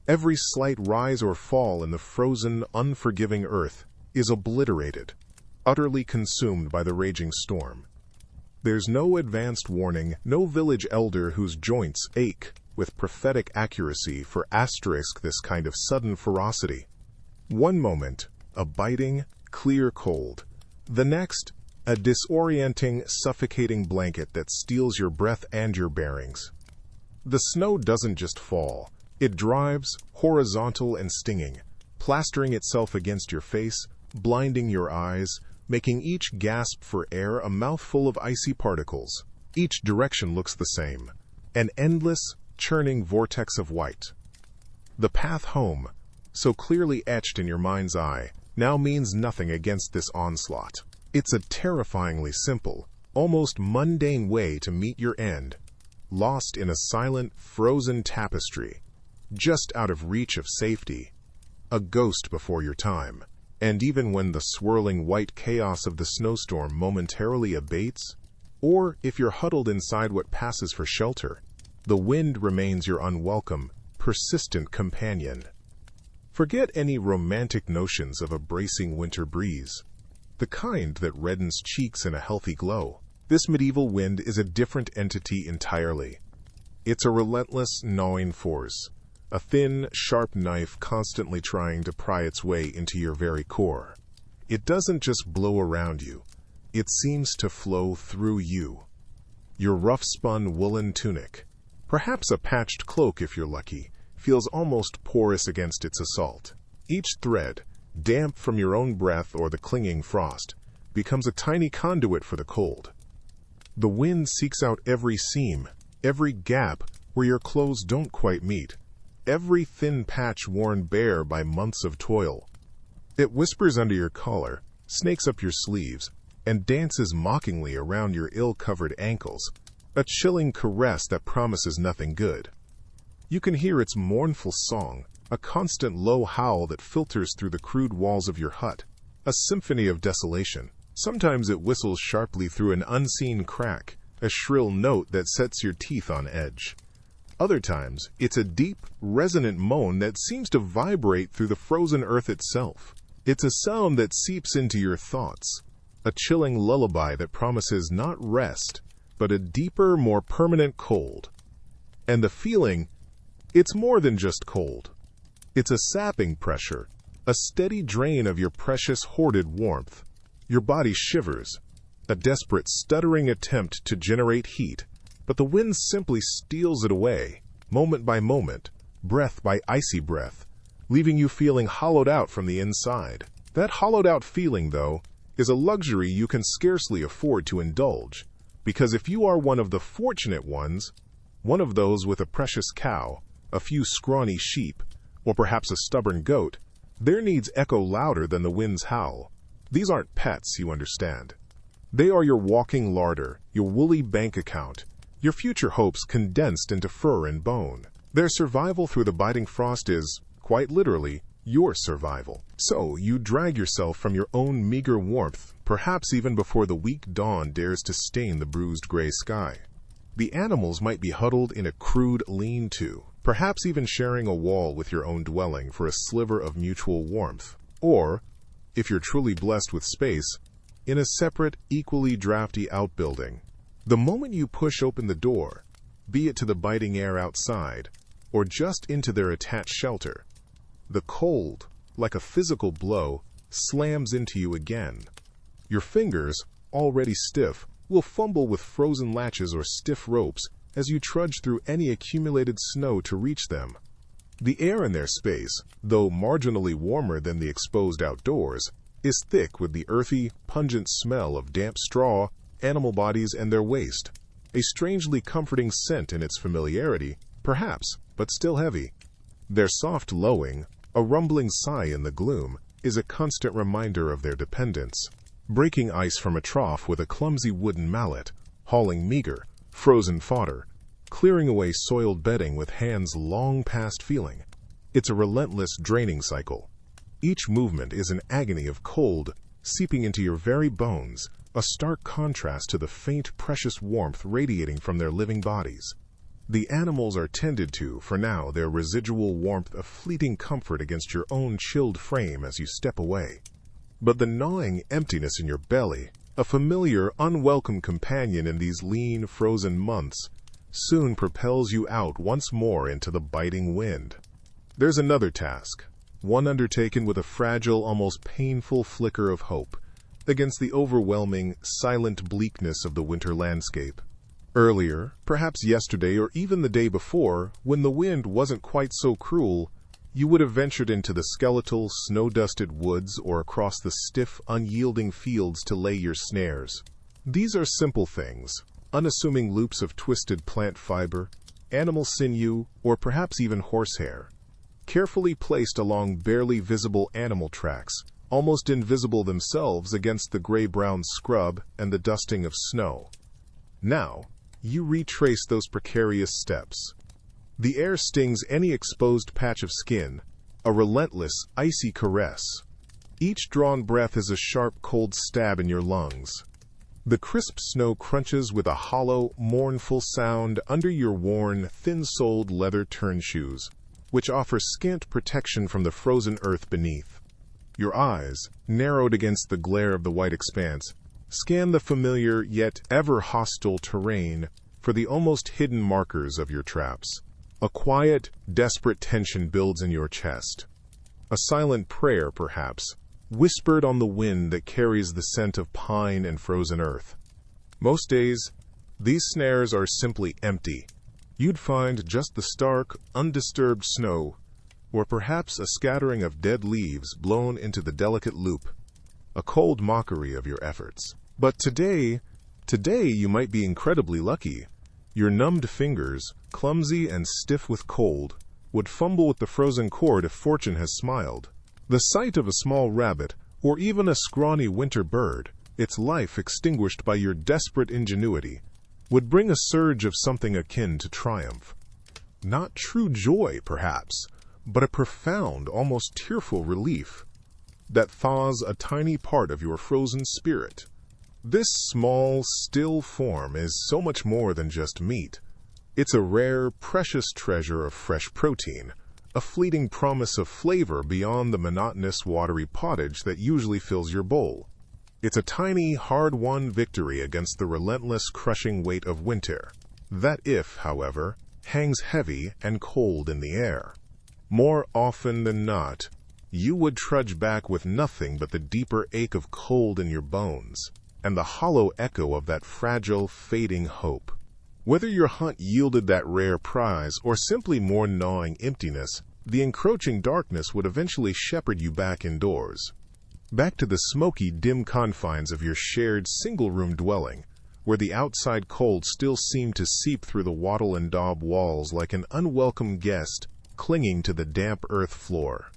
every slight rise or fall in the frozen, unforgiving earth is obliterated, utterly consumed by the raging storm. There's no advanced warning, no village elder whose joints ache with prophetic accuracy for asterisk this kind of sudden ferocity. One moment, a biting, clear cold. The next, a disorienting, suffocating blanket that steals your breath and your bearings. The snow doesn't just fall. It drives, horizontal and stinging, plastering itself against your face, blinding your eyes, making each gasp for air a mouthful of icy particles. Each direction looks the same, an endless, churning vortex of white. The path home, so clearly etched in your mind's eye, now means nothing against this onslaught. It's a terrifyingly simple, almost mundane way to meet your end, lost in a silent, frozen tapestry, just out of reach of safety, a ghost before your time. And even when the swirling white chaos of the snowstorm momentarily abates, or if you're huddled inside what passes for shelter, the wind remains your unwelcome, persistent companion. Forget any romantic notions of a bracing winter breeze, the kind that reddens cheeks in a healthy glow. This medieval wind is a different entity entirely. It's a relentless, gnawing force, a thin, sharp knife constantly trying to pry its way into your very core. It doesn't just blow around you. It seems to flow through you. Your rough-spun woolen tunic, perhaps a patched cloak if you're lucky, feels almost porous against its assault. Each thread, damp from your own breath or the clinging frost, becomes a tiny conduit for the cold. The wind seeks out every seam, every gap where your clothes don't quite meet, every thin patch worn bare by months of toil. It whispers under your collar, snakes up your sleeves, and dances mockingly around your ill-covered ankles, a chilling caress that promises nothing good. You can hear its mournful song, a constant low howl that filters through the crude walls of your hut, a symphony of desolation. Sometimes it whistles sharply through an unseen crack, a shrill note that sets your teeth on edge. Other times, it's a deep, resonant moan that seems to vibrate through the frozen earth itself. It's a sound that seeps into your thoughts, a chilling lullaby that promises not rest, but a deeper, more permanent cold. And the feeling, it's more than just cold. It's a sapping pressure, a steady drain of your precious hoarded warmth. Your body shivers, a desperate, stuttering attempt to generate heat, but the wind simply steals it away, moment by moment, breath by icy breath, leaving you feeling hollowed out from the inside. That hollowed-out feeling, though, is a luxury you can scarcely afford to indulge, because if you are one of the fortunate ones, one of those with a precious cow, a few scrawny sheep, or perhaps a stubborn goat, their needs echo louder than the wind's howl. These aren't pets, you understand. They are your walking larder, your woolly bank account, your future hopes condensed into fur and bone. Their survival through the biting frost is, quite literally, your survival. So you drag yourself from your own meager warmth, perhaps even before the weak dawn dares to stain the bruised gray sky. The animals might be huddled in a crude lean-to, perhaps even sharing a wall with your own dwelling for a sliver of mutual warmth. Or, if you're truly blessed with space, in a separate, equally drafty outbuilding. The moment you push open the door, be it to the biting air outside, or just into their attached shelter, the cold, like a physical blow, slams into you again. Your fingers, already stiff, will fumble with frozen latches or stiff ropes as you trudge through any accumulated snow to reach them. The air in their space, though marginally warmer than the exposed outdoors, is thick with the earthy, pungent smell of damp straw, animal bodies, and their waste. A strangely comforting scent in its familiarity, perhaps, but still heavy. Their soft lowing, a rumbling sigh in the gloom, is a constant reminder of their dependence. Breaking ice from a trough with a clumsy wooden mallet, hauling meager, frozen fodder, clearing away soiled bedding with hands long past feeling. It's a relentless draining cycle. Each movement is an agony of cold, seeping into your very bones, a stark contrast to the faint, precious warmth radiating from their living bodies. The animals are tended to, for now, their residual warmth a fleeting comfort against your own chilled frame as you step away. But the gnawing emptiness in your belly, a familiar, unwelcome companion in these lean, frozen months, soon propels you out once more into the biting wind. There's another task, one undertaken with a fragile, almost painful flicker of hope, against the overwhelming, silent bleakness of the winter landscape. Earlier, perhaps yesterday or even the day before, when the wind wasn't quite so cruel, you would have ventured into the skeletal, snow-dusted woods or across the stiff, unyielding fields to lay your snares. These are simple things, unassuming loops of twisted plant fiber, animal sinew, or perhaps even horsehair, carefully placed along barely visible animal tracks, almost invisible themselves against the gray-brown scrub and the dusting of snow. Now, you retrace those precarious steps. The air stings any exposed patch of skin, a relentless, icy caress. Each drawn breath is a sharp, cold stab in your lungs. The crisp snow crunches with a hollow, mournful sound under your worn, thin-soled leather turnshoes, which offer scant protection from the frozen earth beneath. Your eyes, narrowed against the glare of the white expanse, scan the familiar yet ever-hostile terrain for the almost hidden markers of your traps. A quiet, desperate tension builds in your chest. A silent prayer, perhaps, whispered on the wind that carries the scent of pine and frozen earth. Most days, these snares are simply empty. You'd find just the stark, undisturbed snow, or perhaps a scattering of dead leaves blown into the delicate loop, a cold mockery of your efforts. But today you might be incredibly lucky. Your numbed fingers, clumsy and stiff with cold, would fumble with the frozen cord if fortune has smiled. The sight of a small rabbit, or even a scrawny winter bird, its life extinguished by your desperate ingenuity, would bring a surge of something akin to triumph. Not true joy, perhaps, but a profound, almost tearful relief that thaws a tiny part of your frozen spirit. This small, still form is so much more than just meat. It's a rare, precious treasure of fresh protein, a fleeting promise of flavor beyond the monotonous, watery pottage that usually fills your bowl. It's a tiny, hard-won victory against the relentless, crushing weight of winter. That if, however, hangs heavy and cold in the air. More often than not, you would trudge back with nothing but the deeper ache of cold in your bones, and the hollow echo of that fragile, fading hope. Whether your hunt yielded that rare prize or simply more gnawing emptiness, the encroaching darkness would eventually shepherd you back indoors. Back to the smoky, dim confines of your shared single-room dwelling, where the outside cold still seemed to seep through the wattle and daub walls like an unwelcome guest clinging to the damp earth floor.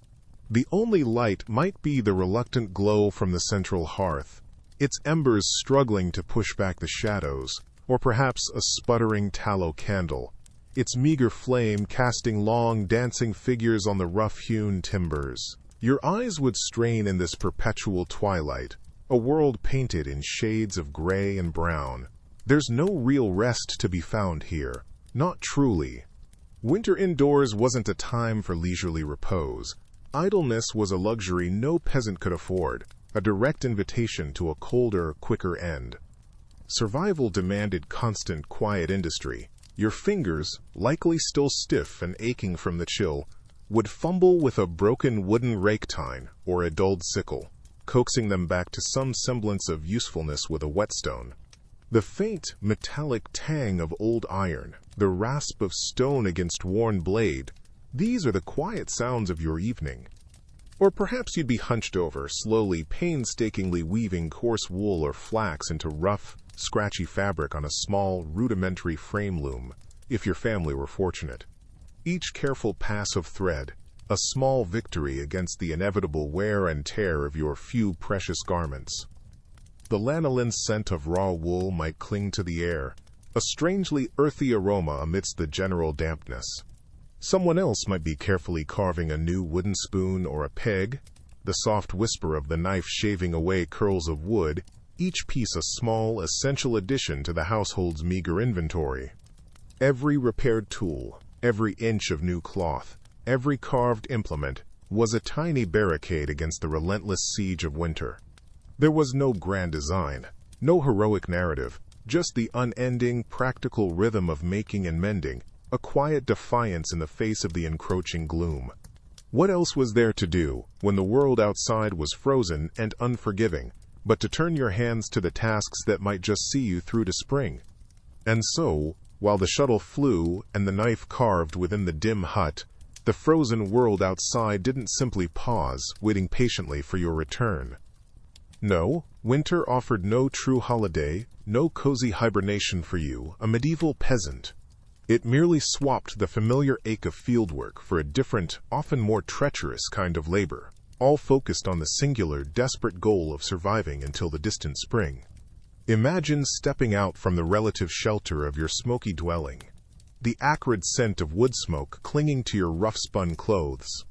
The only light might be the reluctant glow from the central hearth, its embers struggling to push back the shadows, or perhaps a sputtering tallow candle, its meager flame casting long, dancing figures on the rough-hewn timbers. Your eyes would strain in this perpetual twilight, a world painted in shades of gray and brown. There's no real rest to be found here, not truly. Winter indoors wasn't a time for leisurely repose. Idleness was a luxury no peasant could afford, a direct invitation to a colder, quicker end. Survival demanded constant, quiet industry. Your fingers, likely still stiff and aching from the chill, would fumble with a broken wooden rake tine or a dulled sickle, coaxing them back to some semblance of usefulness with a whetstone. The faint, metallic tang of old iron, the rasp of stone against worn blade, these are the quiet sounds of your evening. Or perhaps you'd be hunched over, slowly, painstakingly weaving coarse wool or flax into rough, scratchy fabric on a small, rudimentary frame loom, if your family were fortunate. Each careful pass of thread, a small victory against the inevitable wear and tear of your few precious garments. The lanolin scent of raw wool might cling to the air, a strangely earthy aroma amidst the general dampness. Someone else might be carefully carving a new wooden spoon or a peg, the soft whisper of the knife shaving away curls of wood, each piece a small, essential addition to the household's meager inventory. Every repaired tool, every inch of new cloth, every carved implement was a tiny barricade against the relentless siege of winter. There was no grand design, no heroic narrative, just the unending, practical rhythm of making and mending, a quiet defiance in the face of the encroaching gloom. What else was there to do when the world outside was frozen and unforgiving, but to turn your hands to the tasks that might just see you through to spring? And so, while the shuttle flew and the knife carved within the dim hut, the frozen world outside didn't simply pause, waiting patiently for your return. No, winter offered no true holiday, no cozy hibernation for you, a medieval peasant. It merely swapped the familiar ache of fieldwork for a different, often more treacherous kind of labor, all focused on the singular, desperate goal of surviving until the distant spring. Imagine stepping out from the relative shelter of your smoky dwelling, the acrid scent of wood smoke clinging to your rough-spun clothes.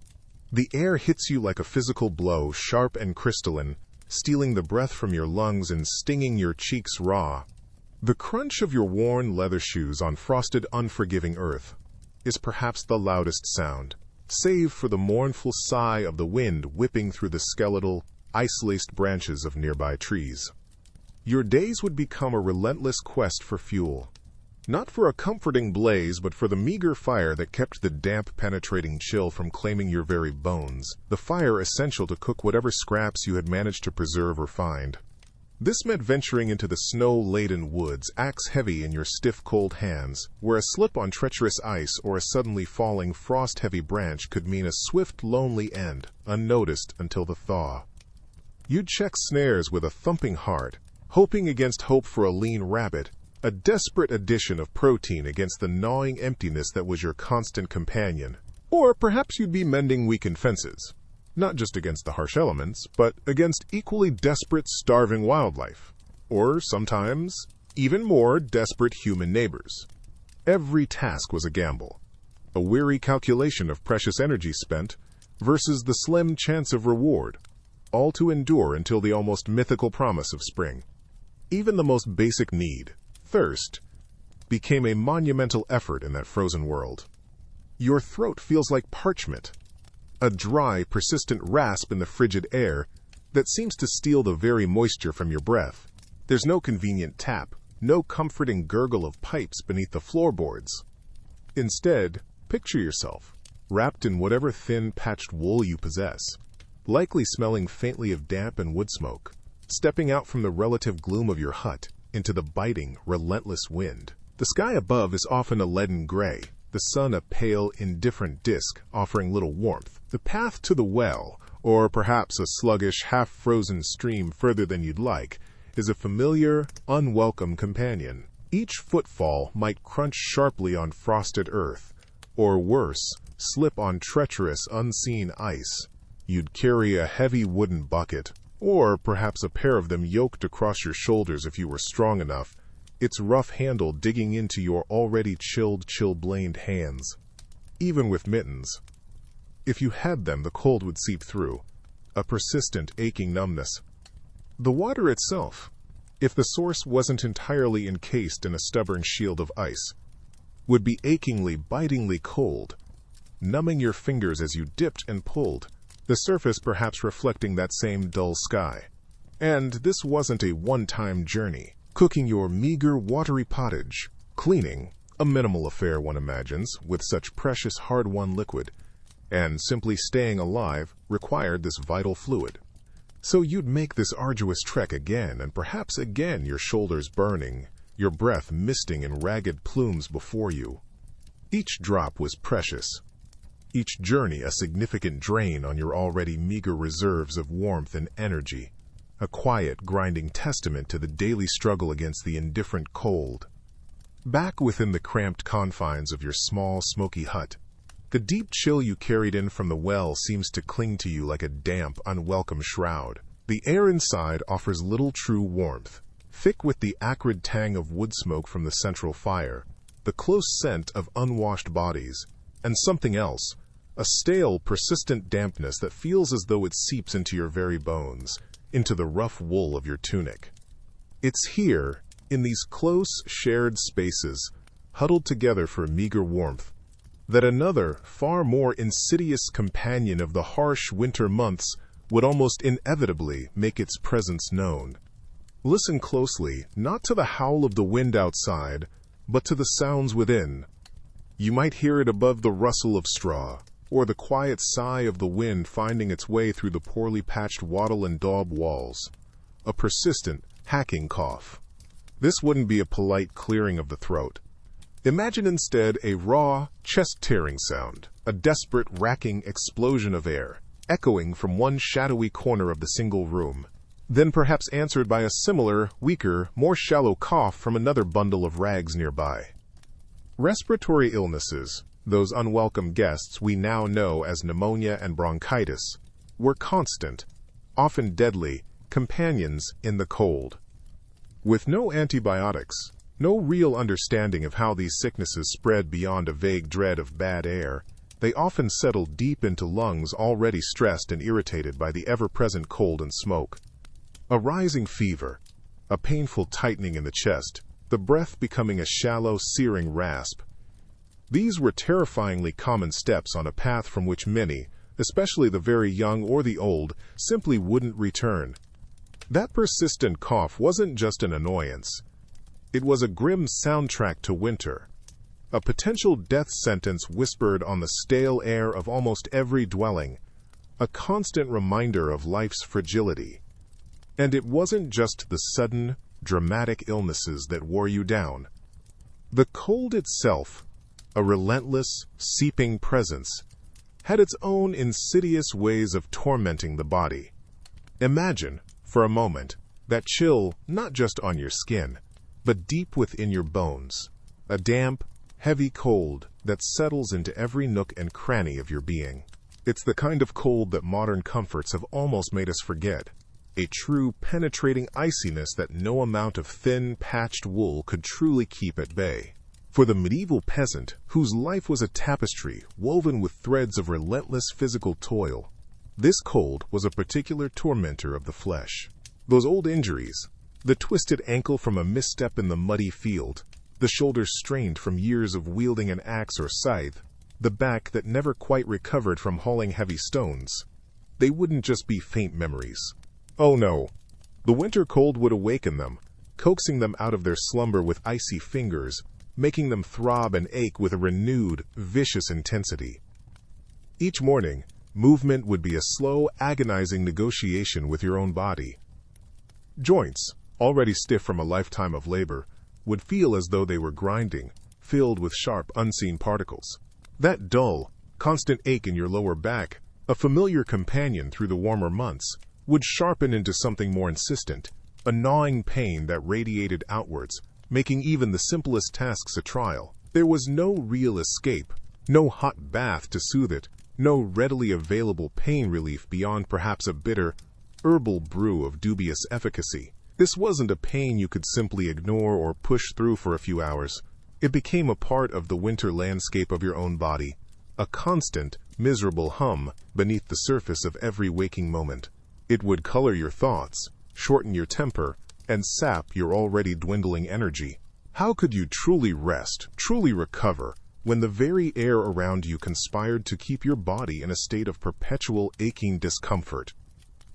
The air hits you like a physical blow, sharp and crystalline, stealing the breath from your lungs and stinging your cheeks raw. The crunch of your worn leather shoes on frosted, unforgiving earth is perhaps the loudest sound, save for the mournful sigh of the wind whipping through the skeletal, ice-laced branches of nearby trees. Your days would become a relentless quest for fuel, not for a comforting blaze, but for the meager fire that kept the damp, penetrating chill from claiming your very bones, the fire essential to cook whatever scraps you had managed to preserve or find. This meant venturing into the snow-laden woods, axe-heavy in your stiff, cold hands, where a slip on treacherous ice or a suddenly falling, frost-heavy branch could mean a swift, lonely end, unnoticed until the thaw. You'd check snares with a thumping heart, hoping against hope for a lean rabbit, a desperate addition of protein against the gnawing emptiness that was your constant companion. Or perhaps you'd be mending weakened fences. not just against the harsh elements, but against equally desperate, starving wildlife, or sometimes even more desperate human neighbors. Every task was a gamble, a weary calculation of precious energy spent versus the slim chance of reward, all to endure until the almost mythical promise of spring. Even the most basic need, thirst, became a monumental effort in that frozen world. Your throat feels like parchment, a dry, persistent rasp in the frigid air that seems to steal the very moisture from your breath. There's no convenient tap, no comforting gurgle of pipes beneath the floorboards. Instead, picture yourself, wrapped in whatever thin, patched wool you possess, likely smelling faintly of damp and wood smoke, stepping out from the relative gloom of your hut into the biting, relentless wind. The sky above is often a leaden gray, the sun a pale, indifferent disk offering little warmth. The path to the well, or perhaps a sluggish, half-frozen stream further than you'd like, is a familiar, unwelcome companion. Each footfall might crunch sharply on frosted earth, or worse, slip on treacherous, unseen ice. You'd carry a heavy wooden bucket, or perhaps a pair of them yoked across your shoulders if you were strong enough, its rough handle digging into your already chillblained hands. Even with mittens, if you had them, the cold would seep through, a persistent, aching numbness. The water itself, if the source wasn't entirely encased in a stubborn shield of ice, would be achingly, bitingly cold, numbing your fingers as you dipped and pulled, the surface perhaps reflecting that same dull sky. And this wasn't a one-time journey. Cooking your meager, watery pottage, cleaning, a minimal affair one imagines, with such precious hard-won liquid, and simply staying alive required this vital fluid. So you'd make this arduous trek again, and perhaps again, your shoulders burning, your breath misting in ragged plumes before you. Each drop was precious, each journey a significant drain on your already meager reserves of warmth and energy, a quiet, grinding testament to the daily struggle against the indifferent cold. Back within the cramped confines of your small, smoky hut, the deep chill you carried in from the well seems to cling to you like a damp, unwelcome shroud. The air inside offers little true warmth, thick with the acrid tang of wood smoke from the central fire, the close scent of unwashed bodies, and something else, a stale, persistent dampness that feels as though it seeps into your very bones, into the rough wool of your tunic. It's here, in these close, shared spaces, huddled together for meager warmth, that another, far more insidious companion of the harsh winter months would almost inevitably make its presence known. Listen closely, not to the howl of the wind outside, but to the sounds within. You might hear it above the rustle of straw, or the quiet sigh of the wind finding its way through the poorly patched wattle and daub walls. A persistent, hacking cough. This wouldn't be a polite clearing of the throat. Imagine instead a raw, chest-tearing sound, a desperate, racking explosion of air, echoing from one shadowy corner of the single room, then perhaps answered by a similar, weaker, more shallow cough from another bundle of rags nearby. Respiratory illnesses, those unwelcome guests we now know as pneumonia and bronchitis, were constant, often deadly, companions in the cold. With no antibiotics, no real understanding of how these sicknesses spread beyond a vague dread of bad air, they often settled deep into lungs already stressed and irritated by the ever-present cold and smoke. A rising fever, a painful tightening in the chest, the breath becoming a shallow, searing rasp. These were terrifyingly common steps on a path from which many, especially the very young or the old, simply wouldn't return. That persistent cough wasn't just an annoyance. It was a grim soundtrack to winter, a potential death sentence whispered on the stale air of almost every dwelling, a constant reminder of life's fragility. And it wasn't just the sudden, dramatic illnesses that wore you down. The cold itself, a relentless, seeping presence, had its own insidious ways of tormenting the body. Imagine, for a moment, that chill not just on your skin, but deep within your bones, a damp, heavy cold that settles into every nook and cranny of your being. It's the kind of cold that modern comforts have almost made us forget. A true, penetrating iciness that no amount of thin, patched wool could truly keep at bay. For the medieval peasant, whose life was a tapestry woven with threads of relentless physical toil, this cold was a particular tormentor of the flesh. Those old injuries, the twisted ankle from a misstep in the muddy field, the shoulders strained from years of wielding an axe or scythe, the back that never quite recovered from hauling heavy stones, they wouldn't just be faint memories. Oh no, the winter cold would awaken them, coaxing them out of their slumber with icy fingers, making them throb and ache with a renewed, vicious intensity. Each morning, movement would be a slow, agonizing negotiation with your own body. Joints, already stiff from a lifetime of labor, would feel as though they were grinding, filled with sharp, unseen particles. That dull, constant ache in your lower back, a familiar companion through the warmer months, would sharpen into something more insistent, a gnawing pain that radiated outwards, making even the simplest tasks a trial. There was no real escape, no hot bath to soothe it, no readily available pain relief beyond perhaps a bitter, herbal brew of dubious efficacy. This wasn't a pain you could simply ignore or push through for a few hours. It became a part of the winter landscape of your own body, a constant, miserable hum beneath the surface of every waking moment. It would color your thoughts, shorten your temper, and sap your already dwindling energy. How could you truly rest, truly recover, when the very air around you conspired to keep your body in a state of perpetual aching discomfort?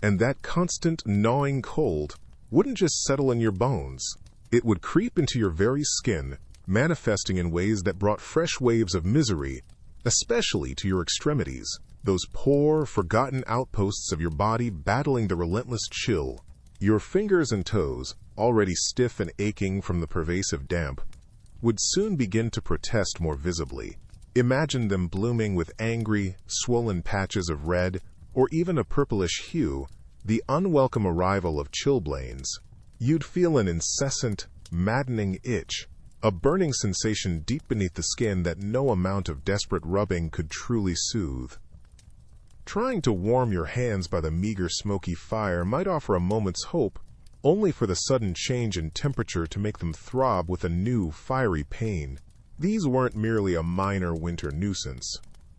And that constant gnawing cold wouldn't just settle in your bones. It would creep into your very skin, manifesting in ways that brought fresh waves of misery, especially to your extremities, those poor, forgotten outposts of your body battling the relentless chill. Your fingers and toes, already stiff and aching from the pervasive damp, would soon begin to protest more visibly. Imagine them blooming with angry, swollen patches of red, or even a purplish hue, the unwelcome arrival of chilblains. You'd feel an incessant, maddening itch, a burning sensation deep beneath the skin that no amount of desperate rubbing could truly soothe. Trying to warm your hands by the meager smoky fire might offer a moment's hope, only for the sudden change in temperature to make them throb with a new, fiery pain. These weren't merely a minor winter nuisance.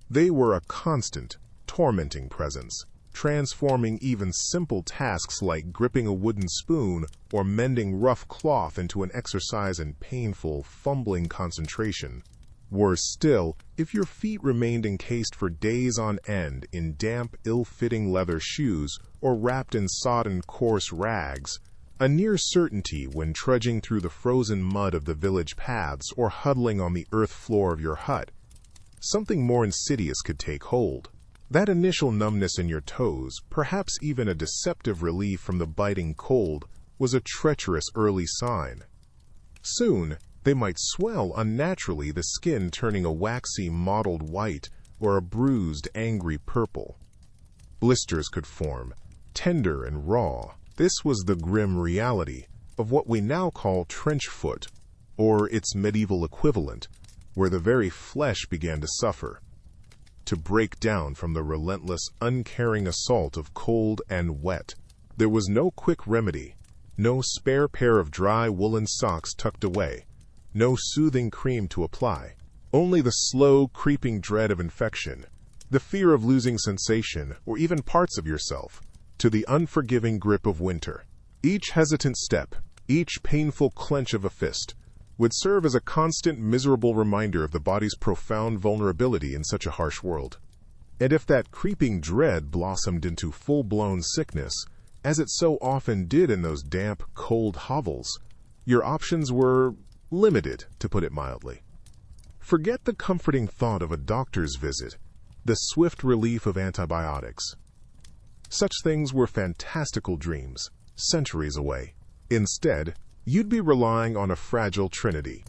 They were a constant, tormenting presence, transforming even simple tasks like gripping a wooden spoon or mending rough cloth into an exercise in painful, fumbling concentration. Worse still, if your feet remained encased for days on end in damp, ill-fitting leather shoes or wrapped in sodden, coarse rags, a near certainty when trudging through the frozen mud of the village paths or huddling on the earth floor of your hut, something more insidious could take hold. That initial numbness in your toes, perhaps even a deceptive relief from the biting cold, was a treacherous early sign. Soon, they might swell unnaturally, the skin turning a waxy, mottled white or a bruised, angry purple. Blisters could form, tender and raw. This was the grim reality of what we now call trench foot, or its medieval equivalent, where the very flesh began to suffer, to break down from the relentless, uncaring assault of cold and wet. There was no quick remedy, no spare pair of dry woolen socks tucked away, no soothing cream to apply, only the slow, creeping dread of infection, the fear of losing sensation or even parts of yourself to the unforgiving grip of winter. Each hesitant step, each painful clench of a fist, would serve as a constant, miserable reminder of the body's profound vulnerability in such a harsh world. And if that creeping dread blossomed into full-blown sickness, as it so often did in those damp, cold hovels, your options were limited, to put it mildly. Forget the comforting thought of a doctor's visit, the swift relief of antibiotics. Such things were fantastical dreams, centuries away. Instead, you'd be relying on a fragile trinity: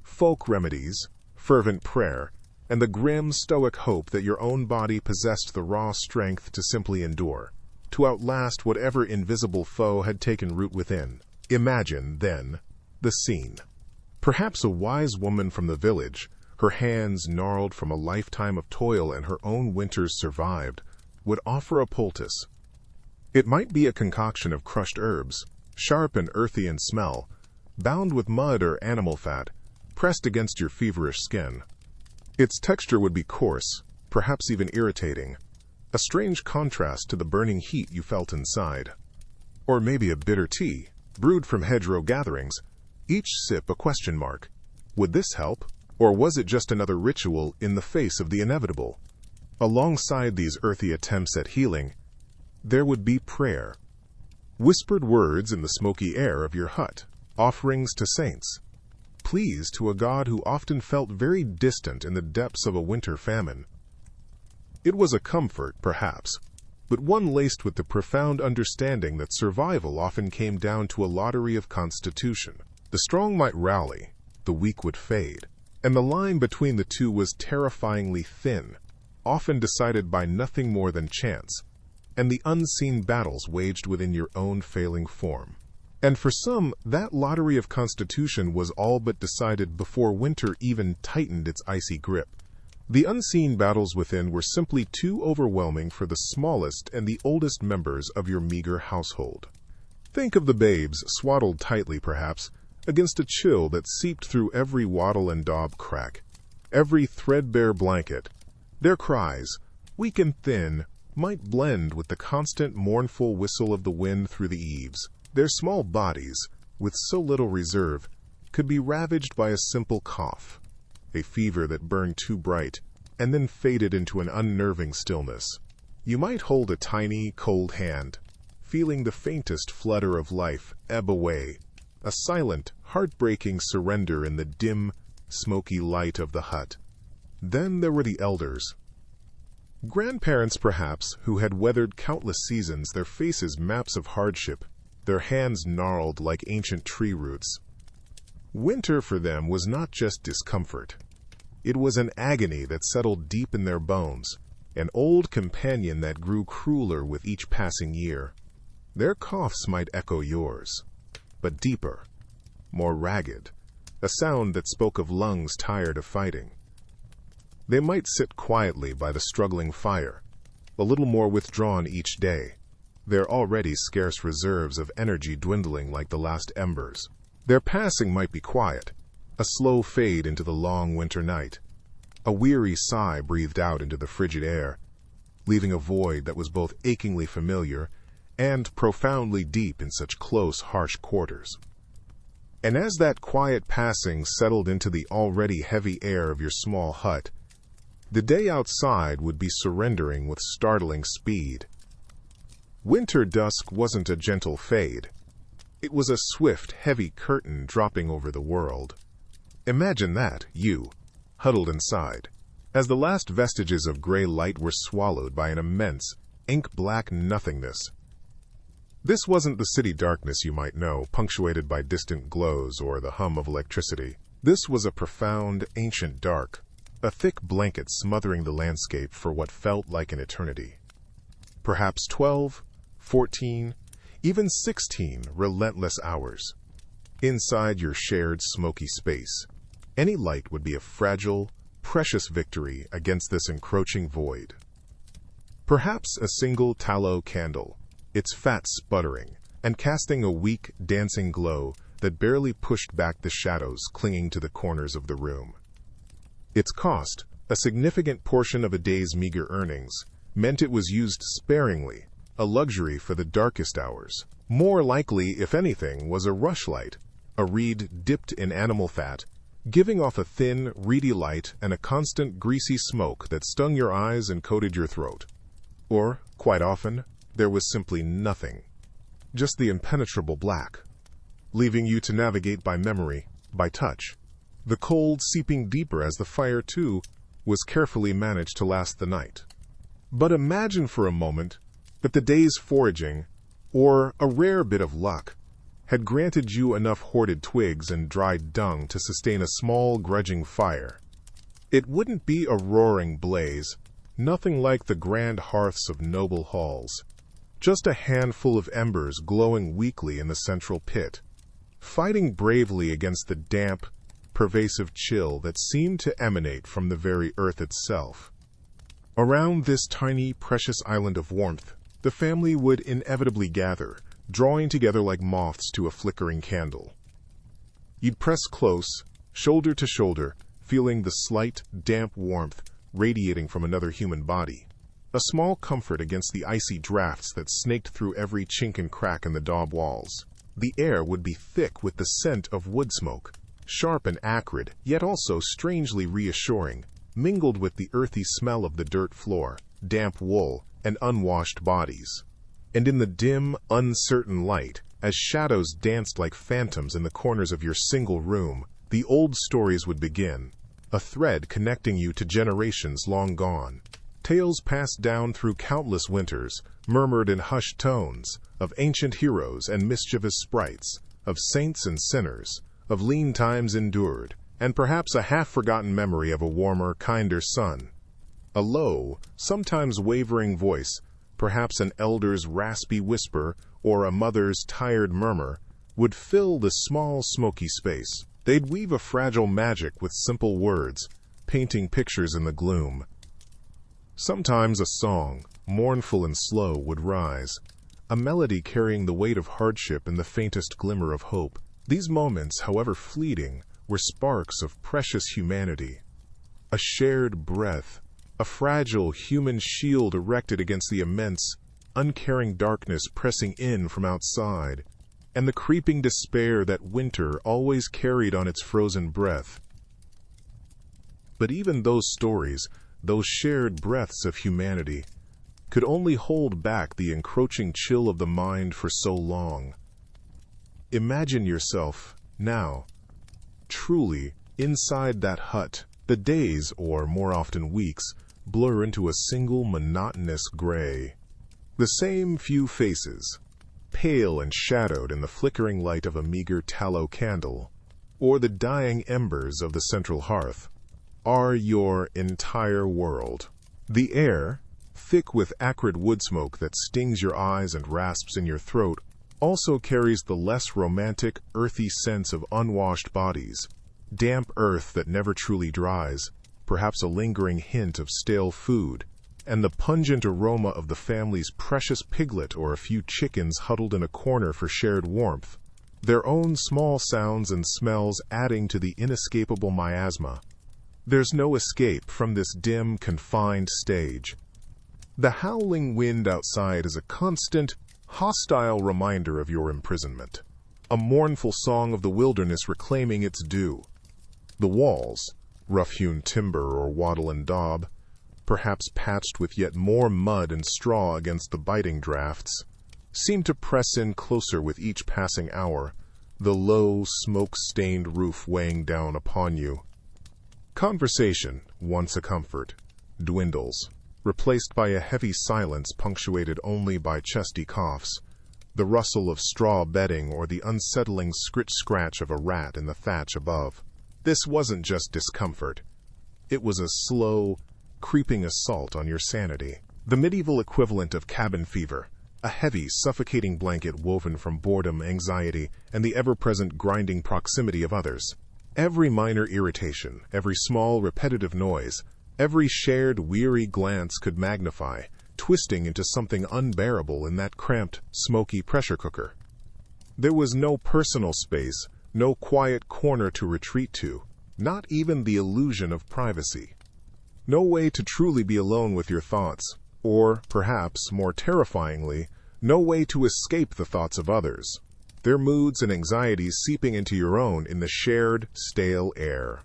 folk remedies, fervent prayer, and the grim, stoic hope that your own body possessed the raw strength to simply endure, to outlast whatever invisible foe had taken root within. Imagine, then, the scene. Perhaps a wise woman from the village, her hands gnarled from a lifetime of toil and her own winters survived, would offer a poultice. It might be a concoction of crushed herbs, sharp and earthy in smell, bound with mud or animal fat, pressed against your feverish skin. Its texture would be coarse, perhaps even irritating, a strange contrast to the burning heat you felt inside. Or maybe a bitter tea, brewed from hedgerow gatherings, each sip a question mark. Would this help, or was it just another ritual in the face of the inevitable? Alongside these earthy attempts at healing, there would be prayer. Whispered words in the smoky air of your hut, offerings to saints, pleas to a God who often felt very distant in the depths of a winter famine. It was a comfort, perhaps, but one laced with the profound understanding that survival often came down to a lottery of constitution. The strong might rally, the weak would fade, and the line between the two was terrifyingly thin, often decided by nothing more than chance, and the unseen battles waged within your own failing form. And for some, that lottery of constitution was all but decided before winter even tightened its icy grip. The unseen battles within were simply too overwhelming for the smallest and the oldest members of your meager household. Think of the babes, swaddled tightly perhaps, against a chill that seeped through every wattle and daub crack, every threadbare blanket. Their cries, weak and thin, might blend with the constant mournful whistle of the wind through the eaves. Their small bodies, with so little reserve, could be ravaged by a simple cough, a fever that burned too bright, and then faded into an unnerving stillness. You might hold a tiny, cold hand, feeling the faintest flutter of life ebb away, a silent, heartbreaking surrender in the dim, smoky light of the hut. Then there were the elders. Grandparents, perhaps, who had weathered countless seasons, their faces maps of hardship, their hands gnarled like ancient tree roots. Winter for them was not just discomfort. It was an agony that settled deep in their bones, an old companion that grew crueler with each passing year. Their coughs might echo yours, but deeper, more ragged, a sound that spoke of lungs tired of fighting. They might sit quietly by the struggling fire, a little more withdrawn each day, their already scarce reserves of energy dwindling like the last embers. Their passing might be quiet, a slow fade into the long winter night, a weary sigh breathed out into the frigid air, leaving a void that was both achingly familiar and profoundly deep in such close, harsh quarters. And as that quiet passing settled into the already heavy air of your small hut, the day outside would be surrendering with startling speed. Winter dusk wasn't a gentle fade. It was a swift, heavy curtain dropping over the world. Imagine that, you, huddled inside, as the last vestiges of gray light were swallowed by an immense, ink-black nothingness. This wasn't the city darkness you might know, punctuated by distant glows or the hum of electricity. This was a profound, ancient dark, a thick blanket smothering the landscape for what felt like an eternity. Perhaps 12, 14, even 16 relentless hours. Inside your shared smoky space, any light would be a fragile, precious victory against this encroaching void. Perhaps a single tallow candle, its fat sputtering, and casting a weak, dancing glow that barely pushed back the shadows clinging to the corners of the room. Its cost, a significant portion of a day's meager earnings, meant it was used sparingly, a luxury for the darkest hours. More likely, if anything, was a rushlight, a reed dipped in animal fat, giving off a thin, reedy light and a constant greasy smoke that stung your eyes and coated your throat. Or, quite often, there was simply nothing, just the impenetrable black, leaving you to navigate by memory, by touch. The cold seeping deeper as the fire, too, was carefully managed to last the night. But imagine for a moment that the day's foraging, or a rare bit of luck, had granted you enough hoarded twigs and dried dung to sustain a small, grudging fire. It wouldn't be a roaring blaze, nothing like the grand hearths of noble halls, just a handful of embers glowing weakly in the central pit, fighting bravely against the damp, pervasive chill that seemed to emanate from the very earth itself. Around this tiny, precious island of warmth, the family would inevitably gather, drawing together like moths to a flickering candle. You'd press close, shoulder to shoulder, feeling the slight, damp warmth radiating from another human body, a small comfort against the icy drafts that snaked through every chink and crack in the daub walls. The air would be thick with the scent of wood smoke, sharp and acrid, yet also strangely reassuring, mingled with the earthy smell of the dirt floor, damp wool, and unwashed bodies. And in the dim, uncertain light, as shadows danced like phantoms in the corners of your single room, the old stories would begin, a thread connecting you to generations long gone. Tales passed down through countless winters, murmured in hushed tones, of ancient heroes and mischievous sprites, of saints and sinners, of lean times endured, and perhaps a half-forgotten memory of a warmer, kinder sun. A low, sometimes wavering voice, perhaps an elder's raspy whisper or a mother's tired murmur, would fill the small, smoky space. They'd weave a fragile magic with simple words, painting pictures in the gloom. Sometimes a song, mournful and slow, would rise, a melody carrying the weight of hardship and the faintest glimmer of hope. These moments, however fleeting, were sparks of precious humanity. A shared breath, a fragile human shield erected against the immense, uncaring darkness pressing in from outside, and the creeping despair that winter always carried on its frozen breath. But even those stories, those shared breaths of humanity, could only hold back the encroaching chill of the mind for so long. Imagine yourself, now, truly inside that hut. The days, or more often weeks, blur into a single monotonous gray. The same few faces, pale and shadowed in the flickering light of a meager tallow candle, or the dying embers of the central hearth, are your entire world. The air, thick with acrid wood smoke that stings your eyes and rasps in your throat, also carries the less romantic, earthy sense of unwashed bodies, damp earth that never truly dries, perhaps a lingering hint of stale food, and the pungent aroma of the family's precious piglet or a few chickens huddled in a corner for shared warmth, their own small sounds and smells adding to the inescapable miasma. There's no escape from this dim, confined stage. The howling wind outside is a constant, hostile reminder of your imprisonment, a mournful song of the wilderness reclaiming its due. The walls, rough-hewn timber or wattle and daub, perhaps patched with yet more mud and straw against the biting drafts, seem to press in closer with each passing hour, the low, smoke-stained roof weighing down upon you. Conversation, once a comfort, dwindles, replaced by a heavy silence punctuated only by chesty coughs, the rustle of straw bedding or the unsettling scritch-scratch of a rat in the thatch above. This wasn't just discomfort. It was a slow, creeping assault on your sanity. The medieval equivalent of cabin fever, a heavy, suffocating blanket woven from boredom, anxiety, and the ever-present grinding proximity of others. Every minor irritation, every small, repetitive noise, every shared, weary glance could magnify, twisting into something unbearable in that cramped, smoky pressure cooker. There was no personal space, no quiet corner to retreat to, not even the illusion of privacy. No way to truly be alone with your thoughts, or, perhaps, more terrifyingly, no way to escape the thoughts of others, their moods and anxieties seeping into your own in the shared, stale air.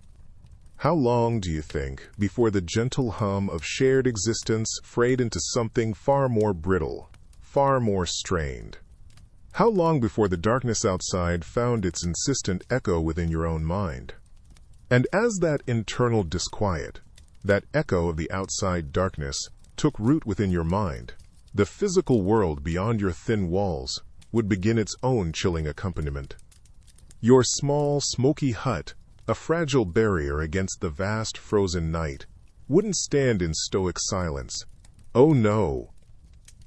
How long, do you think, before the gentle hum of shared existence frayed into something far more brittle, far more strained? How long before the darkness outside found its insistent echo within your own mind? And as that internal disquiet, that echo of the outside darkness, took root within your mind, the physical world beyond your thin walls would begin its own chilling accompaniment. Your small, smoky hut, a fragile barrier against the vast frozen night, wouldn't stand in stoic silence. Oh no!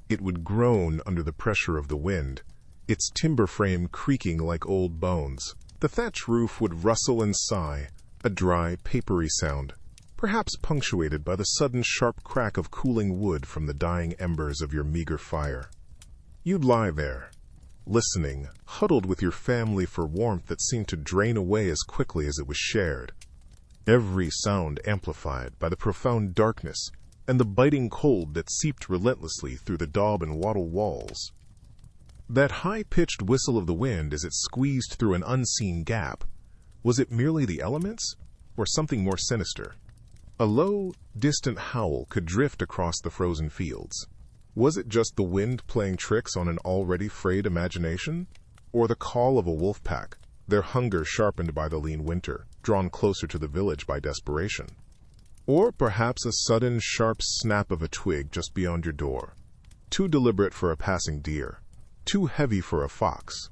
It would groan under the pressure of the wind, its timber frame creaking like old bones. The thatch roof would rustle and sigh, a dry, papery sound, perhaps punctuated by the sudden sharp crack of cooling wood from the dying embers of your meager fire. You'd lie there, listening, huddled with your family for warmth that seemed to drain away as quickly as it was shared. Every sound amplified by the profound darkness and the biting cold that seeped relentlessly through the daub and wattle walls. That high-pitched whistle of the wind as it squeezed through an unseen gap, was it merely the elements, or something more sinister? A low, distant howl could drift across the frozen fields. Was it just the wind playing tricks on an already frayed imagination? Or the call of a wolf pack, their hunger sharpened by the lean winter, drawn closer to the village by desperation? Or perhaps a sudden, sharp snap of a twig just beyond your door, too deliberate for a passing deer, too heavy for a fox.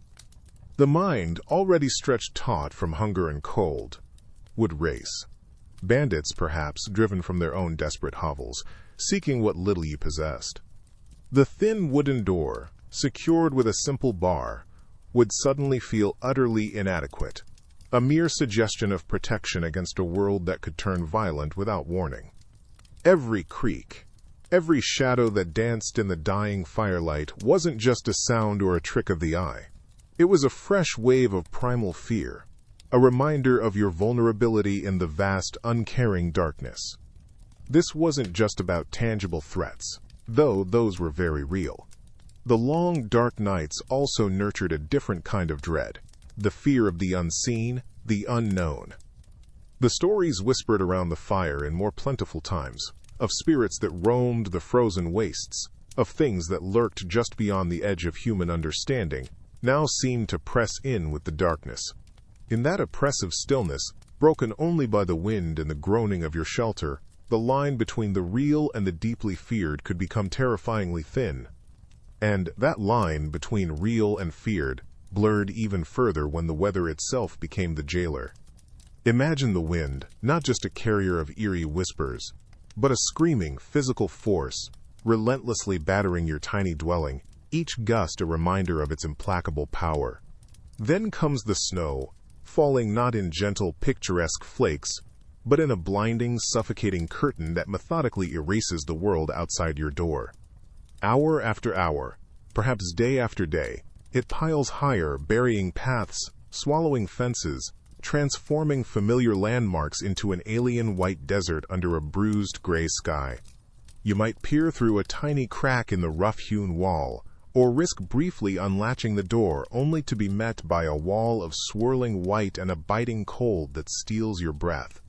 The mind, already stretched taut from hunger and cold, would race. Bandits, perhaps, driven from their own desperate hovels, seeking what little you possessed. The thin wooden door, secured with a simple bar, would suddenly feel utterly inadequate, a mere suggestion of protection against a world that could turn violent without warning. Every creak, every shadow that danced in the dying firelight wasn't just a sound or a trick of the eye. It was a fresh wave of primal fear, a reminder of your vulnerability in the vast, uncaring darkness. This wasn't just about tangible threats, though those were very real. The long, dark nights also nurtured a different kind of dread, the fear of the unseen, the unknown. The stories whispered around the fire in more plentiful times, of spirits that roamed the frozen wastes, of things that lurked just beyond the edge of human understanding, now seemed to press in with the darkness. In that oppressive stillness, broken only by the wind and the groaning of your shelter, the line between the real and the deeply feared could become terrifyingly thin. And that line between real and feared blurred even further when the weather itself became the jailer. Imagine the wind, not just a carrier of eerie whispers, but a screaming physical force, relentlessly battering your tiny dwelling, each gust a reminder of its implacable power. Then comes the snow, falling not in gentle, picturesque flakes, but in a blinding, suffocating curtain that methodically erases the world outside your door. Hour after hour, perhaps day after day, it piles higher, burying paths, swallowing fences, transforming familiar landmarks into an alien white desert under a bruised gray sky. You might peer through a tiny crack in the rough-hewn wall, or risk briefly unlatching the door only to be met by a wall of swirling white and a biting cold that steals your breath.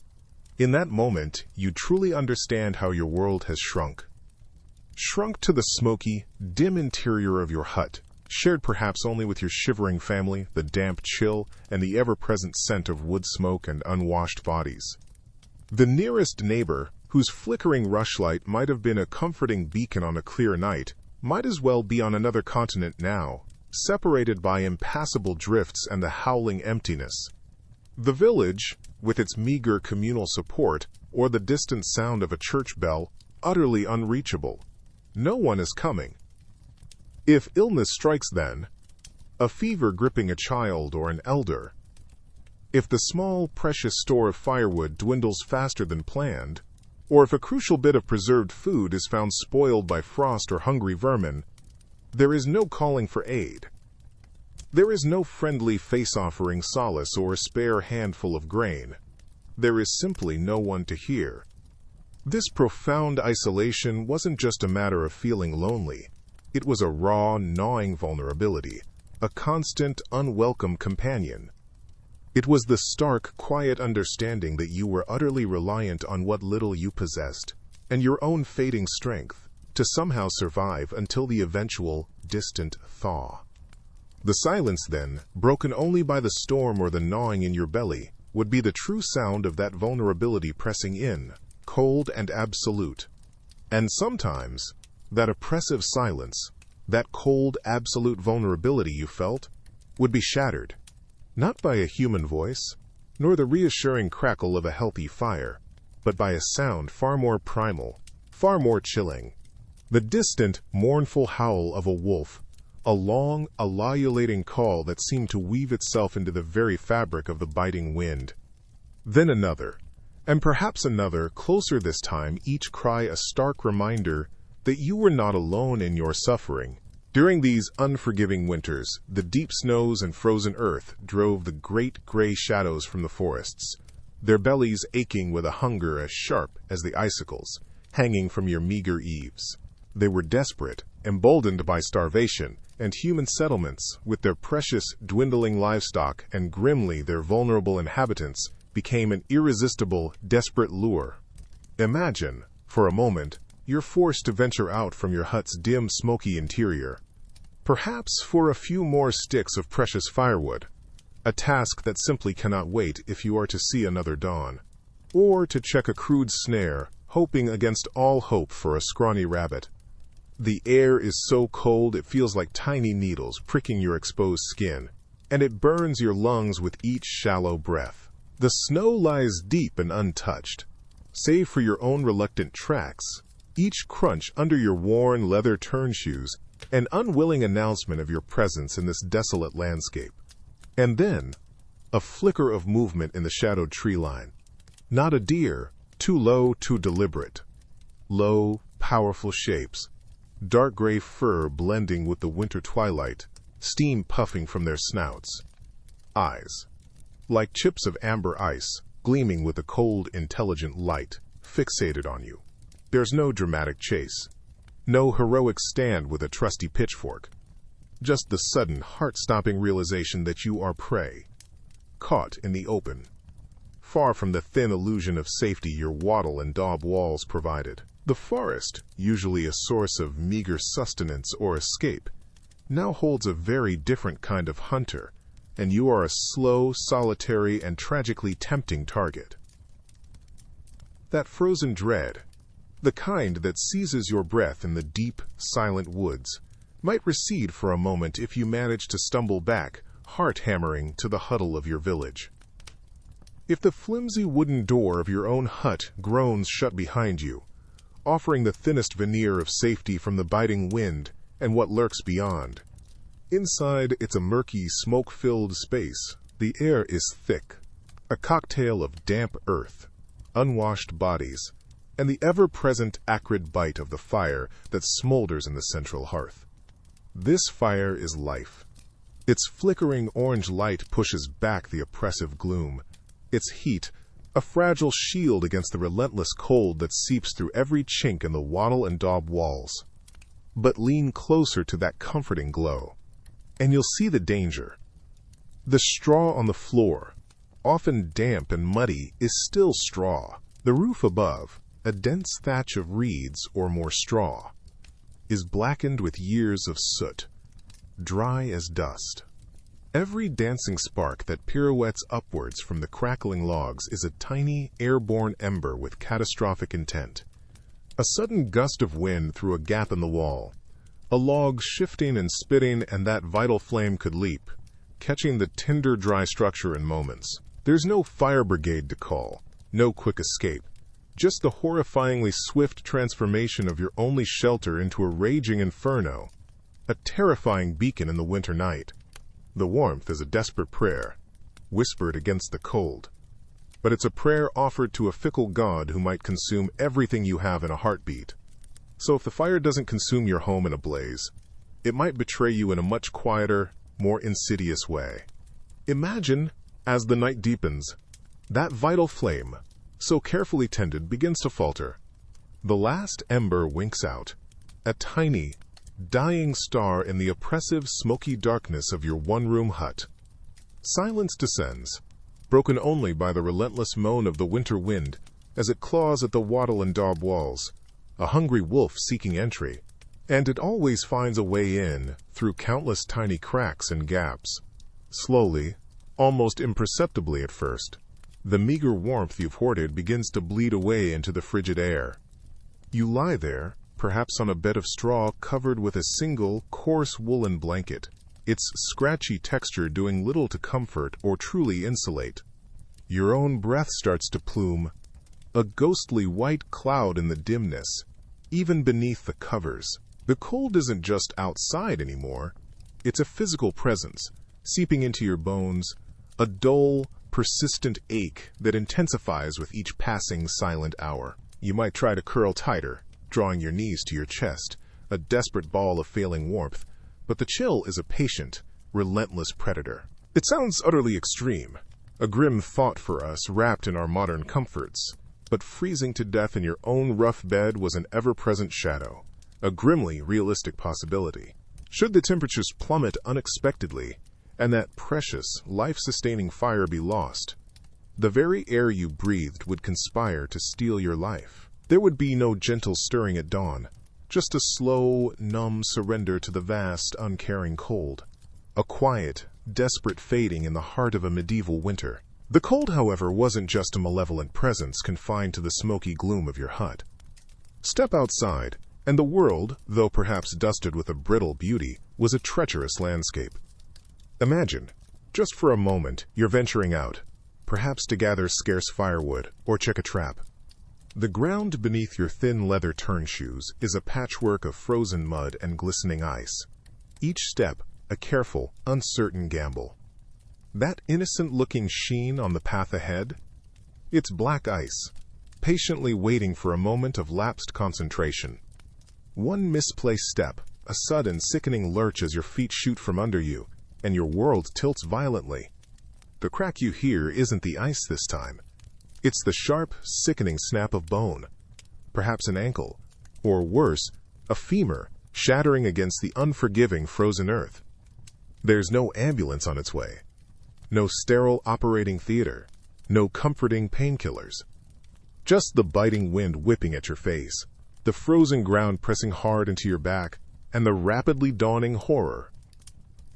In that moment, you truly understand how your world has shrunk. Shrunk to the smoky, dim interior of your hut, shared perhaps only with your shivering family, the damp chill, and the ever-present scent of wood smoke and unwashed bodies. The nearest neighbor, whose flickering rushlight might have been a comforting beacon on a clear night, might as well be on another continent now, separated by impassable drifts and the howling emptiness. The village, with its meager communal support, or the distant sound of a church bell, utterly unreachable. No one is coming. If illness strikes then, a fever gripping a child or an elder, if the small, precious store of firewood dwindles faster than planned, or if a crucial bit of preserved food is found spoiled by frost or hungry vermin, there is no calling for aid. There is no friendly face offering solace or a spare handful of grain. There is simply no one to hear. This profound isolation wasn't just a matter of feeling lonely. It was a raw, gnawing vulnerability, a constant, unwelcome companion. It was the stark, quiet understanding that you were utterly reliant on what little you possessed, and your own fading strength, to somehow survive until the eventual, distant thaw. The silence then, broken only by the storm or the gnawing in your belly, would be the true sound of that vulnerability pressing in, cold and absolute. And sometimes, that oppressive silence, that cold, absolute vulnerability you felt, would be shattered. Not by a human voice, nor the reassuring crackle of a healthy fire, but by a sound far more primal, far more chilling. The distant, mournful howl of a wolf, a long, ululating call that seemed to weave itself into the very fabric of the biting wind. Then another, and perhaps another, closer this time, each cry a stark reminder that you were not alone in your suffering. During these unforgiving winters, the deep snows and frozen earth drove the great gray shadows from the forests, their bellies aching with a hunger as sharp as the icicles hanging from your meager eaves. They were desperate, emboldened by starvation, and human settlements, with their precious, dwindling livestock and grimly their vulnerable inhabitants, became an irresistible, desperate lure. Imagine, for a moment, you're forced to venture out from your hut's dim, smoky interior, perhaps for a few more sticks of precious firewood, a task that simply cannot wait if you are to see another dawn, or to check a crude snare, hoping against all hope for a scrawny rabbit. The air is so cold it feels like tiny needles pricking your exposed skin, and it burns your lungs with each shallow breath. The snow lies deep and untouched, save for your own reluctant tracks, each crunch under your worn leather turnshoes, an unwilling announcement of your presence in this desolate landscape. And then, a flicker of movement in the shadowed tree line. Not a deer, too low, too deliberate. Low, powerful shapes, dark gray fur blending with the winter twilight, steam puffing from their snouts. Eyes, like chips of amber ice, gleaming with a cold, intelligent light, fixated on you. There's no dramatic chase, no heroic stand with a trusty pitchfork, just the sudden, heart-stopping realization that you are prey, caught in the open, far from the thin illusion of safety your wattle and daub walls provided. The forest, usually a source of meager sustenance or escape, now holds a very different kind of hunter, and you are a slow, solitary, and tragically tempting target. That frozen dread, the kind that seizes your breath in the deep, silent woods, might recede for a moment if you manage to stumble back, heart-hammering, to the huddle of your village. If the flimsy wooden door of your own hut groans shut behind you, offering the thinnest veneer of safety from the biting wind and what lurks beyond. Inside, it's a murky, smoke-filled space. The air is thick, a cocktail of damp earth, unwashed bodies, and the ever-present acrid bite of the fire that smolders in the central hearth. This fire is life. Its flickering orange light pushes back the oppressive gloom. Its heat, a fragile shield against the relentless cold that seeps through every chink in the wattle and daub walls. But lean closer to that comforting glow, and you'll see the danger. The straw on the floor, often damp and muddy, is still straw. The roof above, a dense thatch of reeds or more straw, is blackened with years of soot, dry as dust. Every dancing spark that pirouettes upwards from the crackling logs is a tiny, airborne ember with catastrophic intent. A sudden gust of wind through a gap in the wall, a log shifting and spitting, and that vital flame could leap, catching the tender, dry structure in moments. There's no fire brigade to call, no quick escape, just the horrifyingly swift transformation of your only shelter into a raging inferno, a terrifying beacon in the winter night. The warmth is a desperate prayer, whispered against the cold, but it's a prayer offered to a fickle god who might consume everything you have in a heartbeat. So if the fire doesn't consume your home in a blaze, it might betray you in a much quieter, more insidious way. Imagine, as the night deepens, that vital flame, so carefully tended, begins to falter. The last ember winks out, a tiny, dying star in the oppressive, smoky darkness of your one-room hut. Silence descends, broken only by the relentless moan of the winter wind as it claws at the wattle and daub walls, a hungry wolf seeking entry, and it always finds a way in through countless tiny cracks and gaps. Slowly, almost imperceptibly at first, the meager warmth you've hoarded begins to bleed away into the frigid air. You lie there, perhaps on a bed of straw covered with a single, coarse woolen blanket, its scratchy texture doing little to comfort or truly insulate. Your own breath starts to plume, a ghostly white cloud in the dimness, even beneath the covers. The cold isn't just outside anymore, It's a physical presence, seeping into your bones, a dull, persistent ache that intensifies with each passing silent hour. You might try to curl tighter, drawing your knees to your chest, a desperate ball of failing warmth, but the chill is a patient, relentless predator. It sounds utterly extreme, a grim thought for us wrapped in our modern comforts, but freezing to death in your own rough bed was an ever-present shadow, a grimly realistic possibility. Should the temperatures plummet unexpectedly, and that precious, life-sustaining fire be lost, the very air you breathed would conspire to steal your life. There would be no gentle stirring at dawn, just a slow, numb surrender to the vast, uncaring cold. A quiet, desperate fading in the heart of a medieval winter. The cold, however, wasn't just a malevolent presence confined to the smoky gloom of your hut. Step outside, and the world, though perhaps dusted with a brittle beauty, was a treacherous landscape. Imagine, just for a moment, you're venturing out, perhaps to gather scarce firewood or check a trap. The ground beneath your thin leather turn shoes is a patchwork of frozen mud and glistening ice. Each step, a careful, uncertain gamble. That innocent-looking sheen on the path ahead? It's black ice, patiently waiting for a moment of lapsed concentration. One misplaced step, a sudden, sickening lurch as your feet shoot from under you, and your world tilts violently. The crack you hear isn't the ice this time. It's the sharp, sickening snap of bone, perhaps an ankle, or worse, a femur, shattering against the unforgiving frozen earth. There's no ambulance on its way, no sterile operating theater, no comforting painkillers. Just the biting wind whipping at your face, the frozen ground pressing hard into your back, and the rapidly dawning horror.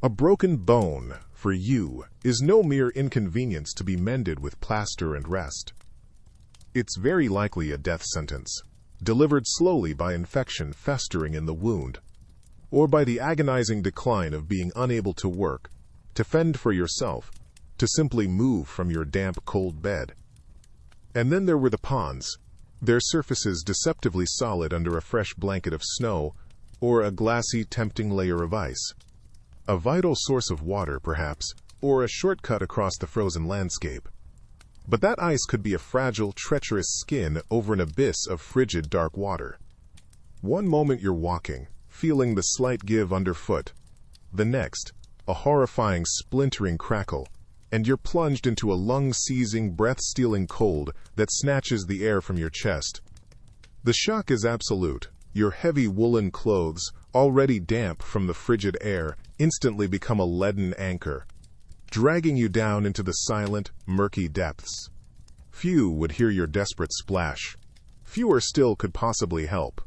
A broken bone, for you, is no mere inconvenience to be mended with plaster and rest. It's very likely a death sentence, delivered slowly by infection festering in the wound, or by the agonizing decline of being unable to work, to fend for yourself, to simply move from your damp, cold bed. And then there were the ponds, their surfaces deceptively solid under a fresh blanket of snow or a glassy, tempting layer of ice. A vital source of water, perhaps, or a shortcut across the frozen landscape. But that ice could be a fragile, treacherous skin over an abyss of frigid, dark water. One moment you're walking, feeling the slight give underfoot. The next, a horrifying, splintering crackle, and you're plunged into a lung-seizing, breath-stealing cold that snatches the air from your chest. The shock is absolute. Your heavy woolen clothes, already damp from the frigid air, instantly become a leaden anchor, dragging you down into the silent, murky depths. Few would hear your desperate splash. Fewer still could possibly help.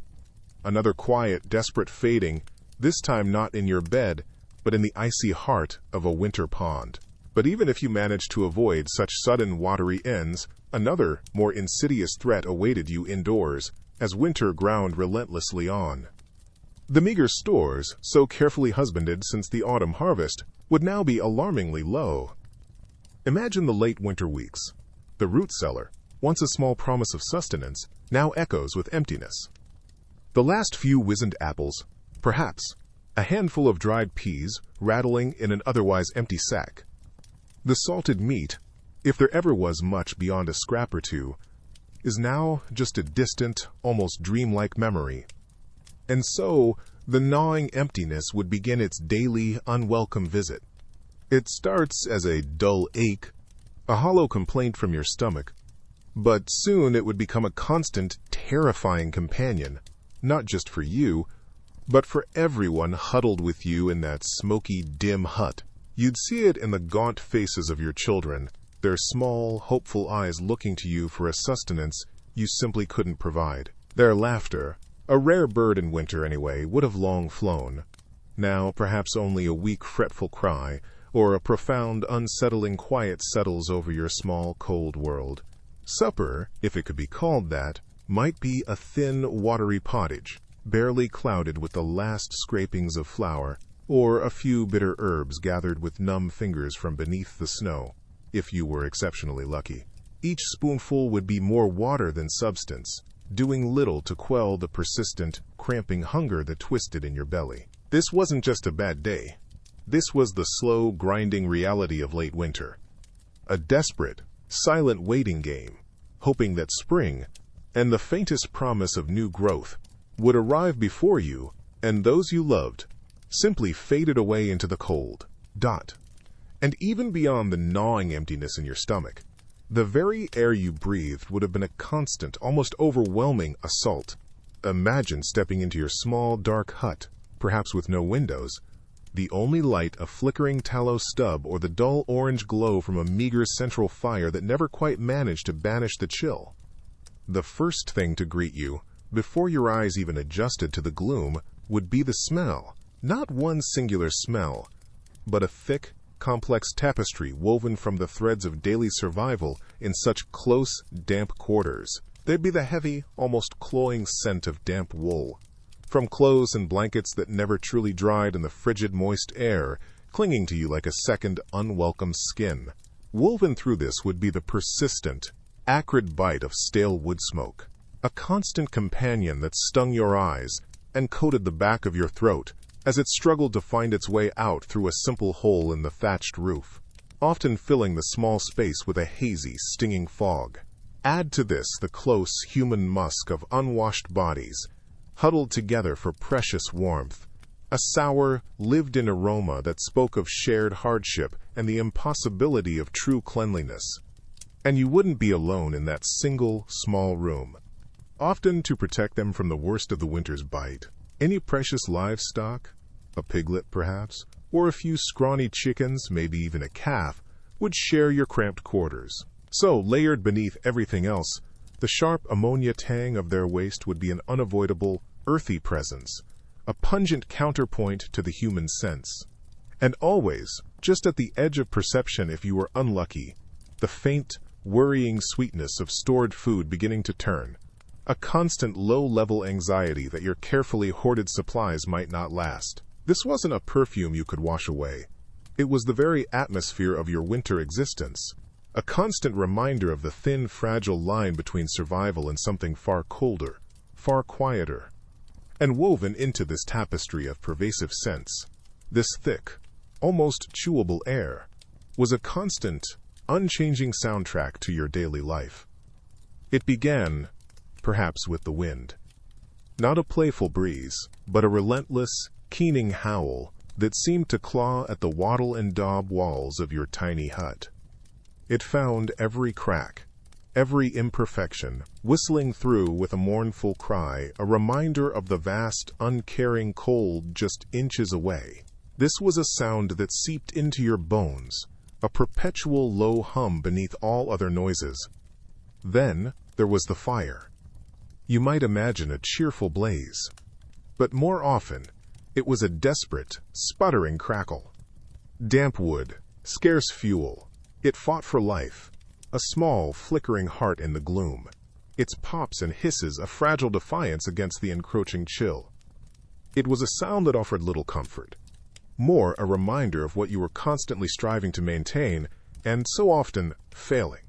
Another quiet, desperate fading, this time not in your bed, but in the icy heart of a winter pond. But even if you managed to avoid such sudden watery ends, another, more insidious threat awaited you indoors, as winter ground relentlessly on. The meager stores, so carefully husbanded since the autumn harvest, would now be alarmingly low. Imagine the late winter weeks. The root cellar, once a small promise of sustenance, now echoes with emptiness. The last few wizened apples, perhaps, a handful of dried peas rattling in an otherwise empty sack. The salted meat, if there ever was much beyond a scrap or two, is now just a distant, almost dreamlike memory. And so, the gnawing emptiness would begin its daily, unwelcome visit. It starts as a dull ache, a hollow complaint from your stomach, but soon it would become a constant, terrifying companion, not just for you, but for everyone huddled with you in that smoky, dim hut. You'd see it in the gaunt faces of your children, their small, hopeful eyes looking to you for a sustenance you simply couldn't provide. Their laughter, a rare bird in winter anyway, would have long flown. Now perhaps only a weak, fretful cry, or a profound, unsettling quiet settles over your small, cold world. Supper, if it could be called that, might be a thin, watery pottage, barely clouded with the last scrapings of flour, or a few bitter herbs gathered with numb fingers from beneath the snow, if you were exceptionally lucky. Each spoonful would be more water than substance, doing little to quell the persistent, cramping hunger that twisted in your belly. This wasn't just a bad day. This was the slow, grinding reality of late winter. A desperate, silent waiting game, hoping that spring, and the faintest promise of new growth, would arrive before you and those you loved simply faded away into the cold. And even beyond the gnawing emptiness in your stomach, the very air you breathed would have been a constant, almost overwhelming assault. Imagine stepping into your small, dark hut, perhaps with no windows, the only light a flickering tallow stub or the dull orange glow from a meager central fire that never quite managed to banish the chill. The first thing to greet you, before your eyes even adjusted to the gloom, would be the smell. Not one singular smell, but a thick, complex tapestry woven from the threads of daily survival in such close, damp quarters. There'd be the heavy, almost cloying scent of damp wool, from clothes and blankets that never truly dried in the frigid, moist air, clinging to you like a second, unwelcome skin. Woven through this would be the persistent, acrid bite of stale wood smoke, a constant companion that stung your eyes and coated the back of your throat as it struggled to find its way out through a simple hole in the thatched roof, often filling the small space with a hazy, stinging fog. Add to this the close, human musk of unwashed bodies, huddled together for precious warmth, a sour, lived-in aroma that spoke of shared hardship and the impossibility of true cleanliness. And you wouldn't be alone in that single, small room. Often to protect them from the worst of the winter's bite, any precious livestock, a piglet perhaps, or a few scrawny chickens, maybe even a calf, would share your cramped quarters. So, layered beneath everything else, the sharp ammonia tang of their waste would be an unavoidable, earthy presence, a pungent counterpoint to the human sense. And always, just at the edge of perception if you were unlucky, the faint, worrying sweetness of stored food beginning to turn, a constant low-level anxiety that your carefully hoarded supplies might not last. This wasn't a perfume you could wash away. It was the very atmosphere of your winter existence, a constant reminder of the thin, fragile line between survival and something far colder, far quieter. And woven into this tapestry of pervasive scents, this thick, almost chewable air, was a constant, unchanging soundtrack to your daily life. It began, perhaps, with the wind. Not a playful breeze, but a relentless, keening howl that seemed to claw at the wattle and daub walls of your tiny hut. It found every crack, every imperfection, whistling through with a mournful cry, a reminder of the vast, uncaring cold just inches away. This was a sound that seeped into your bones, a perpetual low hum beneath all other noises. Then there was the fire. You might imagine a cheerful blaze, but more often it was a desperate, sputtering crackle. Damp wood, scarce fuel, it fought for life, a small, flickering heart in the gloom, its pops and hisses a fragile defiance against the encroaching chill. It was a sound that offered little comfort, more a reminder of what you were constantly striving to maintain, and so often failing.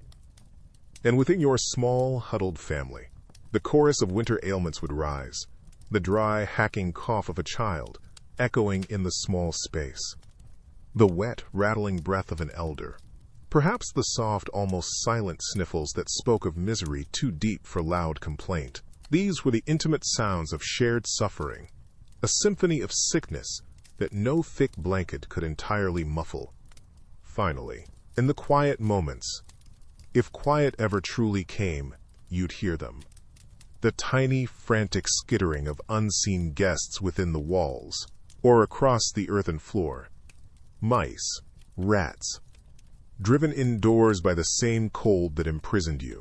And within your small, huddled family, the chorus of winter ailments would rise, the dry, hacking cough of a child, echoing in the small space. The wet, rattling breath of an elder. Perhaps the soft, almost silent sniffles that spoke of misery too deep for loud complaint. These were the intimate sounds of shared suffering, a symphony of sickness that no thick blanket could entirely muffle. Finally, in the quiet moments, if quiet ever truly came, you'd hear them. The tiny, frantic skittering of unseen guests within the walls, or across the earthen floor. Mice, rats, driven indoors by the same cold that imprisoned you.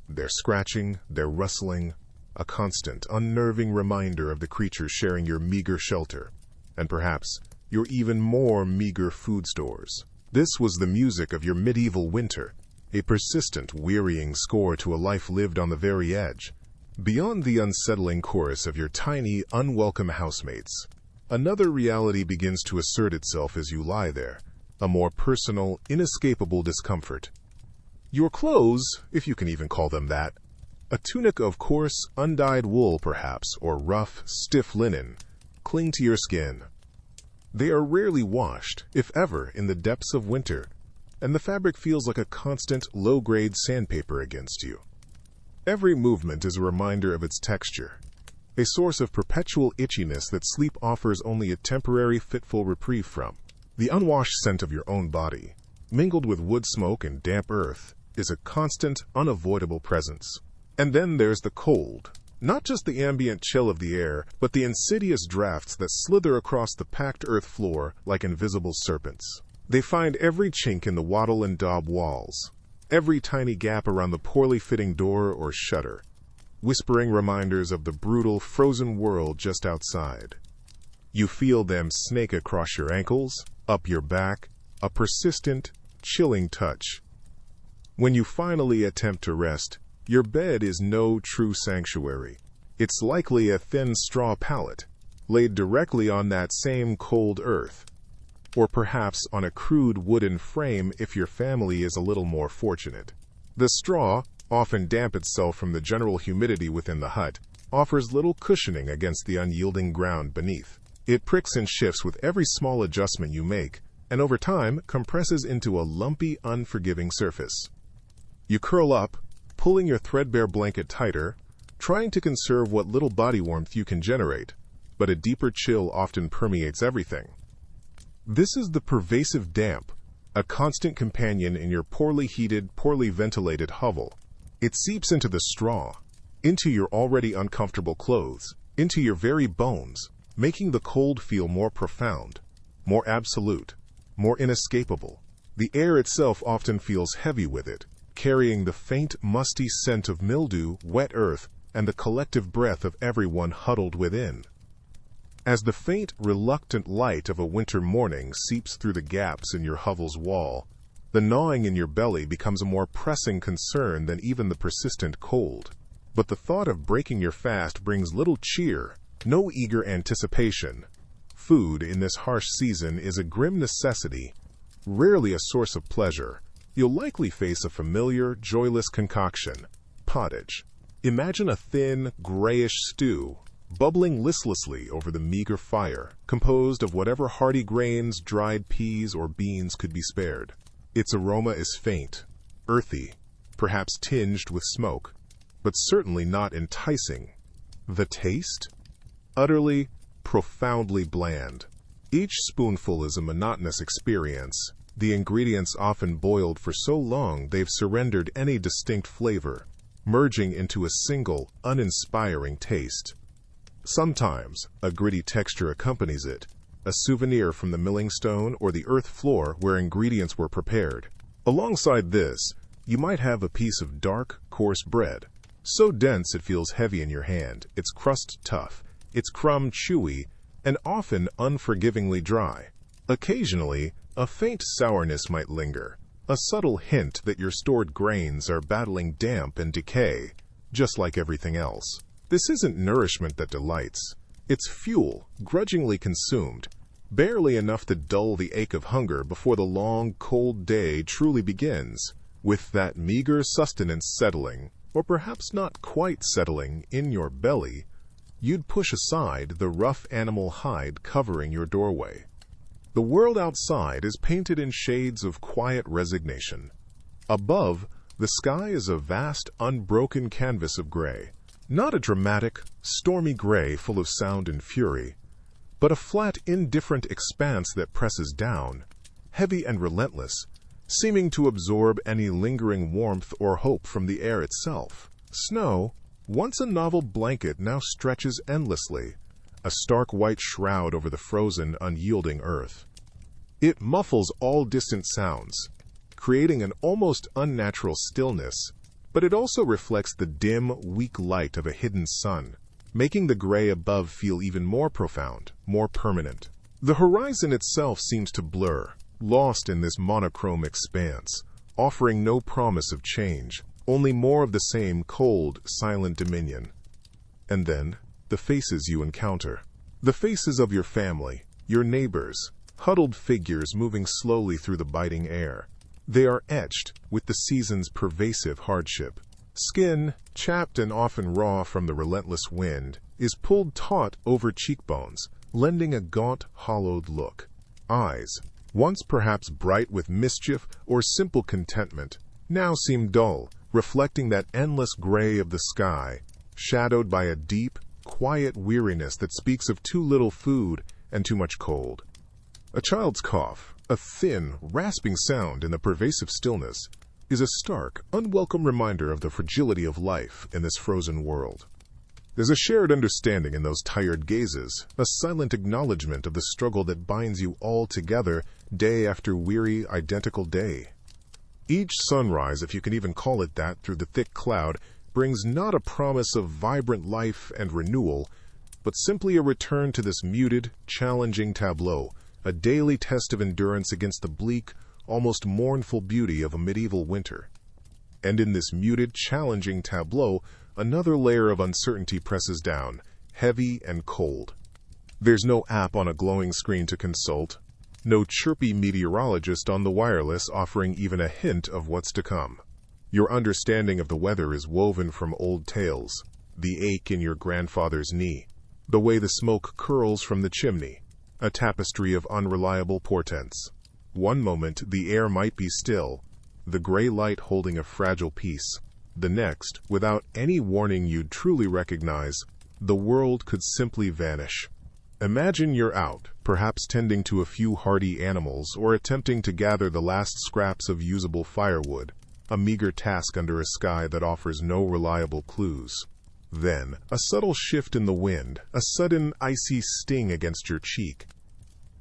Their scratching, their rustling, a constant, unnerving reminder of the creatures sharing your meager shelter, and perhaps your even more meager food stores. This was the music of your medieval winter, a persistent, wearying score to a life lived on the very edge. Beyond the unsettling chorus of your tiny, unwelcome housemates, another reality begins to assert itself as you lie there, a more personal, inescapable discomfort. Your clothes, if you can even call them that, a tunic of coarse, undyed wool perhaps, or rough, stiff linen, cling to your skin. They are rarely washed, if ever, in the depths of winter, and the fabric feels like a constant, low-grade sandpaper against you. Every movement is a reminder of its texture, a source of perpetual itchiness that sleep offers only a temporary, fitful reprieve from. The unwashed scent of your own body, mingled with wood smoke and damp earth, is a constant, unavoidable presence. And then there's the cold. Not just the ambient chill of the air, but the insidious drafts that slither across the packed earth floor like invisible serpents. They find every chink in the wattle and daub walls, every tiny gap around the poorly fitting door or shutter, whispering reminders of the brutal, frozen world just outside. You feel them snake across your ankles, up your back, a persistent, chilling touch. When you finally attempt to rest, your bed is no true sanctuary. It's likely a thin straw pallet, laid directly on that same cold earth, or perhaps on a crude wooden frame if your family is a little more fortunate. The straw, often damp itself from the general humidity within the hut, offers little cushioning against the unyielding ground beneath. It pricks and shifts with every small adjustment you make, and over time compresses into a lumpy, unforgiving surface. You curl up, pulling your threadbare blanket tighter, trying to conserve what little body warmth you can generate, but a deeper chill often permeates everything. This is the pervasive damp, a constant companion in your poorly heated, poorly ventilated hovel. It seeps into the straw, into your already uncomfortable clothes, into your very bones, making the cold feel more profound, more absolute, more inescapable. The air itself often feels heavy with it, carrying the faint, musty scent of mildew, wet earth, and the collective breath of everyone huddled within. As the faint, reluctant light of a winter morning seeps through the gaps in your hovel's wall, the gnawing in your belly becomes a more pressing concern than even the persistent cold. But the thought of breaking your fast brings little cheer, no eager anticipation. Food in this harsh season is a grim necessity, rarely a source of pleasure. You'll likely face a familiar, joyless concoction: pottage. Imagine a thin, grayish stew, bubbling listlessly over the meager fire, composed of whatever hearty grains, dried peas, or beans could be spared. Its aroma is faint, earthy, perhaps tinged with smoke, but certainly not enticing. The taste? Utterly, profoundly bland. Each spoonful is a monotonous experience, the ingredients often boiled for so long they've surrendered any distinct flavor, merging into a single, uninspiring taste. Sometimes a gritty texture accompanies it, a souvenir from the milling stone or the earth floor where ingredients were prepared. Alongside this, you might have a piece of dark, coarse bread, so dense it feels heavy in your hand, its crust tough, its crumb chewy, and often unforgivingly dry. Occasionally, a faint sourness might linger, a subtle hint that your stored grains are battling damp and decay, just like everything else. This isn't nourishment that delights. It's fuel, grudgingly consumed, barely enough to dull the ache of hunger before the long, cold day truly begins. With that meager sustenance settling, or perhaps not quite settling, in your belly, you'd push aside the rough animal hide covering your doorway. The world outside is painted in shades of quiet resignation. Above, the sky is a vast, unbroken canvas of gray. Not a dramatic, stormy gray full of sound and fury, but a flat, indifferent expanse that presses down, heavy and relentless, seeming to absorb any lingering warmth or hope from the air itself. Snow, once a novel blanket, now stretches endlessly, a stark white shroud over the frozen, unyielding earth. It muffles all distant sounds, creating an almost unnatural stillness, but it also reflects the dim, weak light of a hidden sun, making the gray above feel even more profound, more permanent. The horizon itself seems to blur, lost in this monochrome expanse, offering no promise of change, only more of the same cold, silent dominion. And then, the faces you encounter. The faces of your family, your neighbors, huddled figures moving slowly through the biting air. They are etched with the season's pervasive hardship. Skin, chapped and often raw from the relentless wind, is pulled taut over cheekbones, lending a gaunt, hollowed look. Eyes, once perhaps bright with mischief or simple contentment, now seem dull, reflecting that endless gray of the sky, shadowed by a deep, quiet weariness that speaks of too little food and too much cold. A child's cough, a thin, rasping sound in the pervasive stillness, is a stark, unwelcome reminder of the fragility of life in this frozen world. There's a shared understanding in those tired gazes, a silent acknowledgement of the struggle that binds you all together day after weary, identical day. Each sunrise, if you can even call it that, through the thick cloud, brings not a promise of vibrant life and renewal, but simply a return to this muted, challenging tableau, a daily test of endurance against the bleak, almost mournful beauty of a medieval winter. And in this muted, challenging tableau, another layer of uncertainty presses down, heavy and cold. There's no app on a glowing screen to consult, no chirpy meteorologist on the wireless offering even a hint of what's to come. Your understanding of the weather is woven from old tales, the ache in your grandfather's knee, the way the smoke curls from the chimney, a tapestry of unreliable portents. One moment the air might be still, the gray light holding a fragile peace. The next, without any warning you'd truly recognize, the world could simply vanish. Imagine you're out, perhaps tending to a few hardy animals or attempting to gather the last scraps of usable firewood, a meager task under a sky that offers no reliable clues. Then, a subtle shift in the wind, a sudden icy sting against your cheek.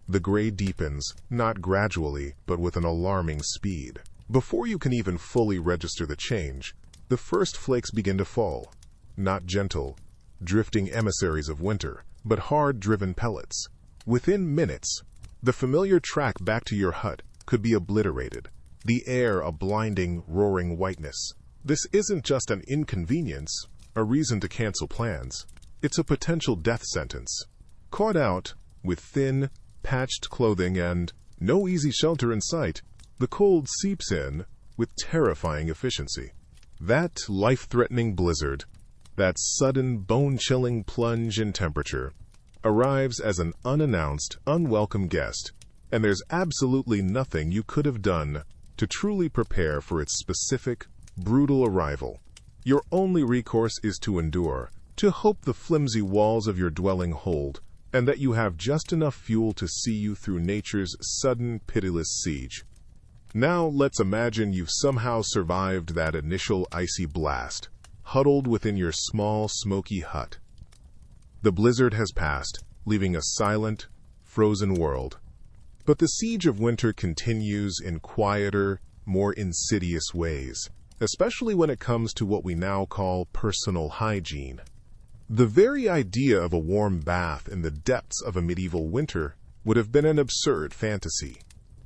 The gray deepens, not gradually, but with an alarming speed. Before you can even fully register the change, the first flakes begin to fall. Not gentle, drifting emissaries of winter, but hard-driven pellets. Within minutes, the familiar track back to your hut could be obliterated, the air a blinding, roaring whiteness. This isn't just an inconvenience, a reason to cancel plans. It's a potential death sentence. Caught out, with thin, patched clothing and no easy shelter in sight, the cold seeps in with terrifying efficiency. That life-threatening blizzard, that sudden, bone-chilling plunge in temperature, arrives as an unannounced, unwelcome guest, and there's absolutely nothing you could have done to truly prepare for its specific, brutal arrival. Your only recourse is to endure, to hope the flimsy walls of your dwelling hold, and that you have just enough fuel to see you through nature's sudden, pitiless siege. Now let's imagine you've somehow survived that initial icy blast, huddled within your small, smoky hut. The blizzard has passed, leaving a silent, frozen world. But the siege of winter continues in quieter, more insidious ways, especially when it comes to what we now call personal hygiene. The very idea of a warm bath in the depths of a medieval winter would have been an absurd fantasy.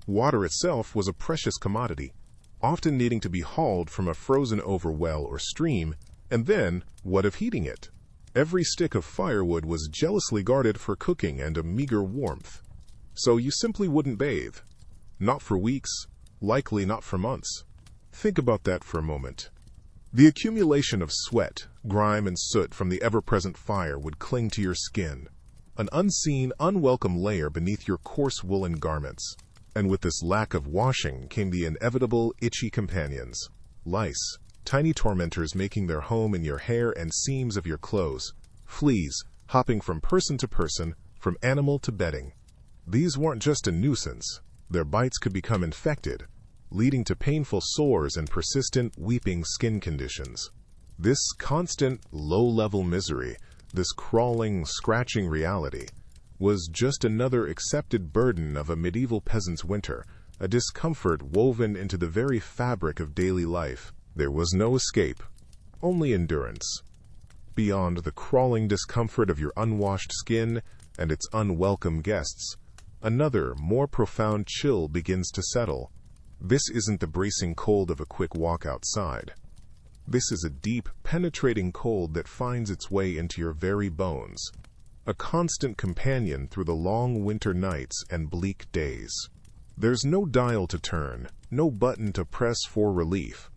Water itself was a precious commodity, often needing to be hauled from a frozen-over well or stream, and then, what of heating it? Every stick of firewood was jealously guarded for cooking and a meager warmth. So you simply wouldn't bathe. Not for weeks, likely not for months. Think about that for a moment. The accumulation of sweat, grime, and soot from the ever-present fire would cling to your skin, an unseen, unwelcome layer beneath your coarse woolen garments. And with this lack of washing came the inevitable itchy companions, lice, tiny tormentors making their home in your hair and seams of your clothes, fleas hopping from person to person, from animal to bedding. These weren't just a nuisance. Their bites could become infected, leading to painful sores and persistent, weeping skin conditions. This constant, low-level misery, this crawling, scratching reality, was just another accepted burden of a medieval peasant's winter, a discomfort woven into the very fabric of daily life. There was no escape, only endurance. Beyond the crawling discomfort of your unwashed skin and its unwelcome guests, another, more profound chill begins to settle. This isn't the bracing cold of a quick walk outside. This is a deep, penetrating cold that finds its way into your very bones, a constant companion through the long winter nights and bleak days. There's no dial to turn, no button to press for relief.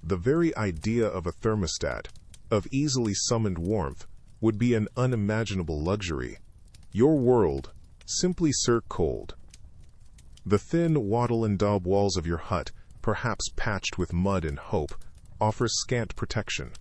The very idea of a thermostat, of easily summoned warmth, would be an unimaginable luxury. Your world, simply cirque cold. The thin wattle and daub walls of your hut, perhaps patched with mud and hope, offer scant protection.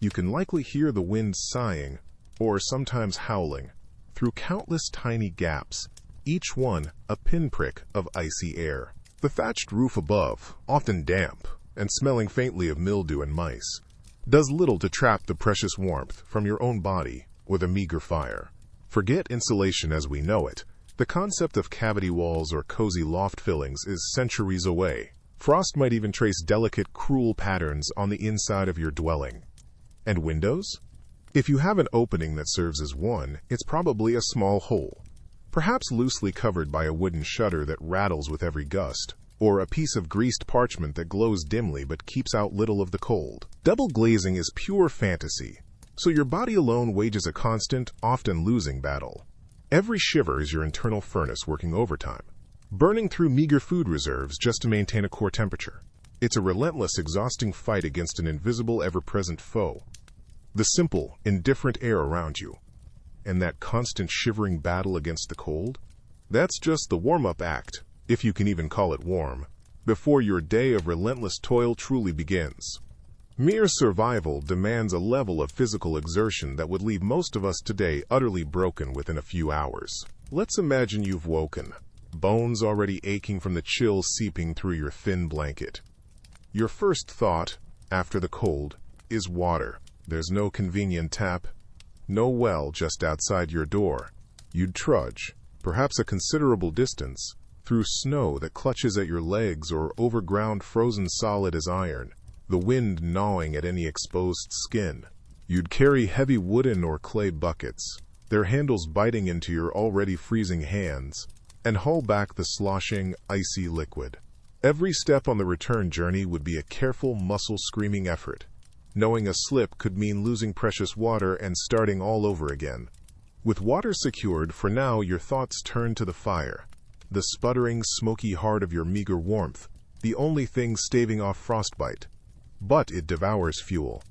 You can likely hear the wind sighing, or sometimes howling, through countless tiny gaps, each one a pinprick of icy air. The thatched roof above, often damp and smelling faintly of mildew and mice, does little to trap the precious warmth from your own body or the meager fire. Forget insulation as we know it. The concept of cavity walls or cozy loft fillings is centuries away. Frost might even trace delicate, cruel patterns on the inside of your dwelling. And windows? If you have an opening that serves as one, it's probably a small hole, perhaps loosely covered by a wooden shutter that rattles with every gust, or a piece of greased parchment that glows dimly but keeps out little of the cold. Double glazing is pure fantasy, so your body alone wages a constant, often losing battle. Every shiver is your internal furnace working overtime, burning through meager food reserves just to maintain a core temperature. It's a relentless, exhausting fight against an invisible, ever-present foe. The simple, indifferent air around you, and that constant shivering battle against the cold, that's just the warm-up act, if you can even call it warm, before your day of relentless toil truly begins. Mere survival demands a level of physical exertion that would leave most of us today utterly broken within a few hours. Let's imagine you've woken, bones already aching from the chill seeping through your thin blanket. Your first thought, after the cold, is water. There's no convenient tap, no well just outside your door. You'd trudge, perhaps a considerable distance, through snow that clutches at your legs or over ground frozen solid as iron, the wind gnawing at any exposed skin. You'd carry heavy wooden or clay buckets, their handles biting into your already freezing hands, and haul back the sloshing, icy liquid. Every step on the return journey would be a careful, muscle-screaming effort. Knowing a slip could mean losing precious water and starting all over again. With water secured, for now your thoughts turn to the fire, the sputtering, smoky heart of your meager warmth, the only thing staving off frostbite. But it devours fuel.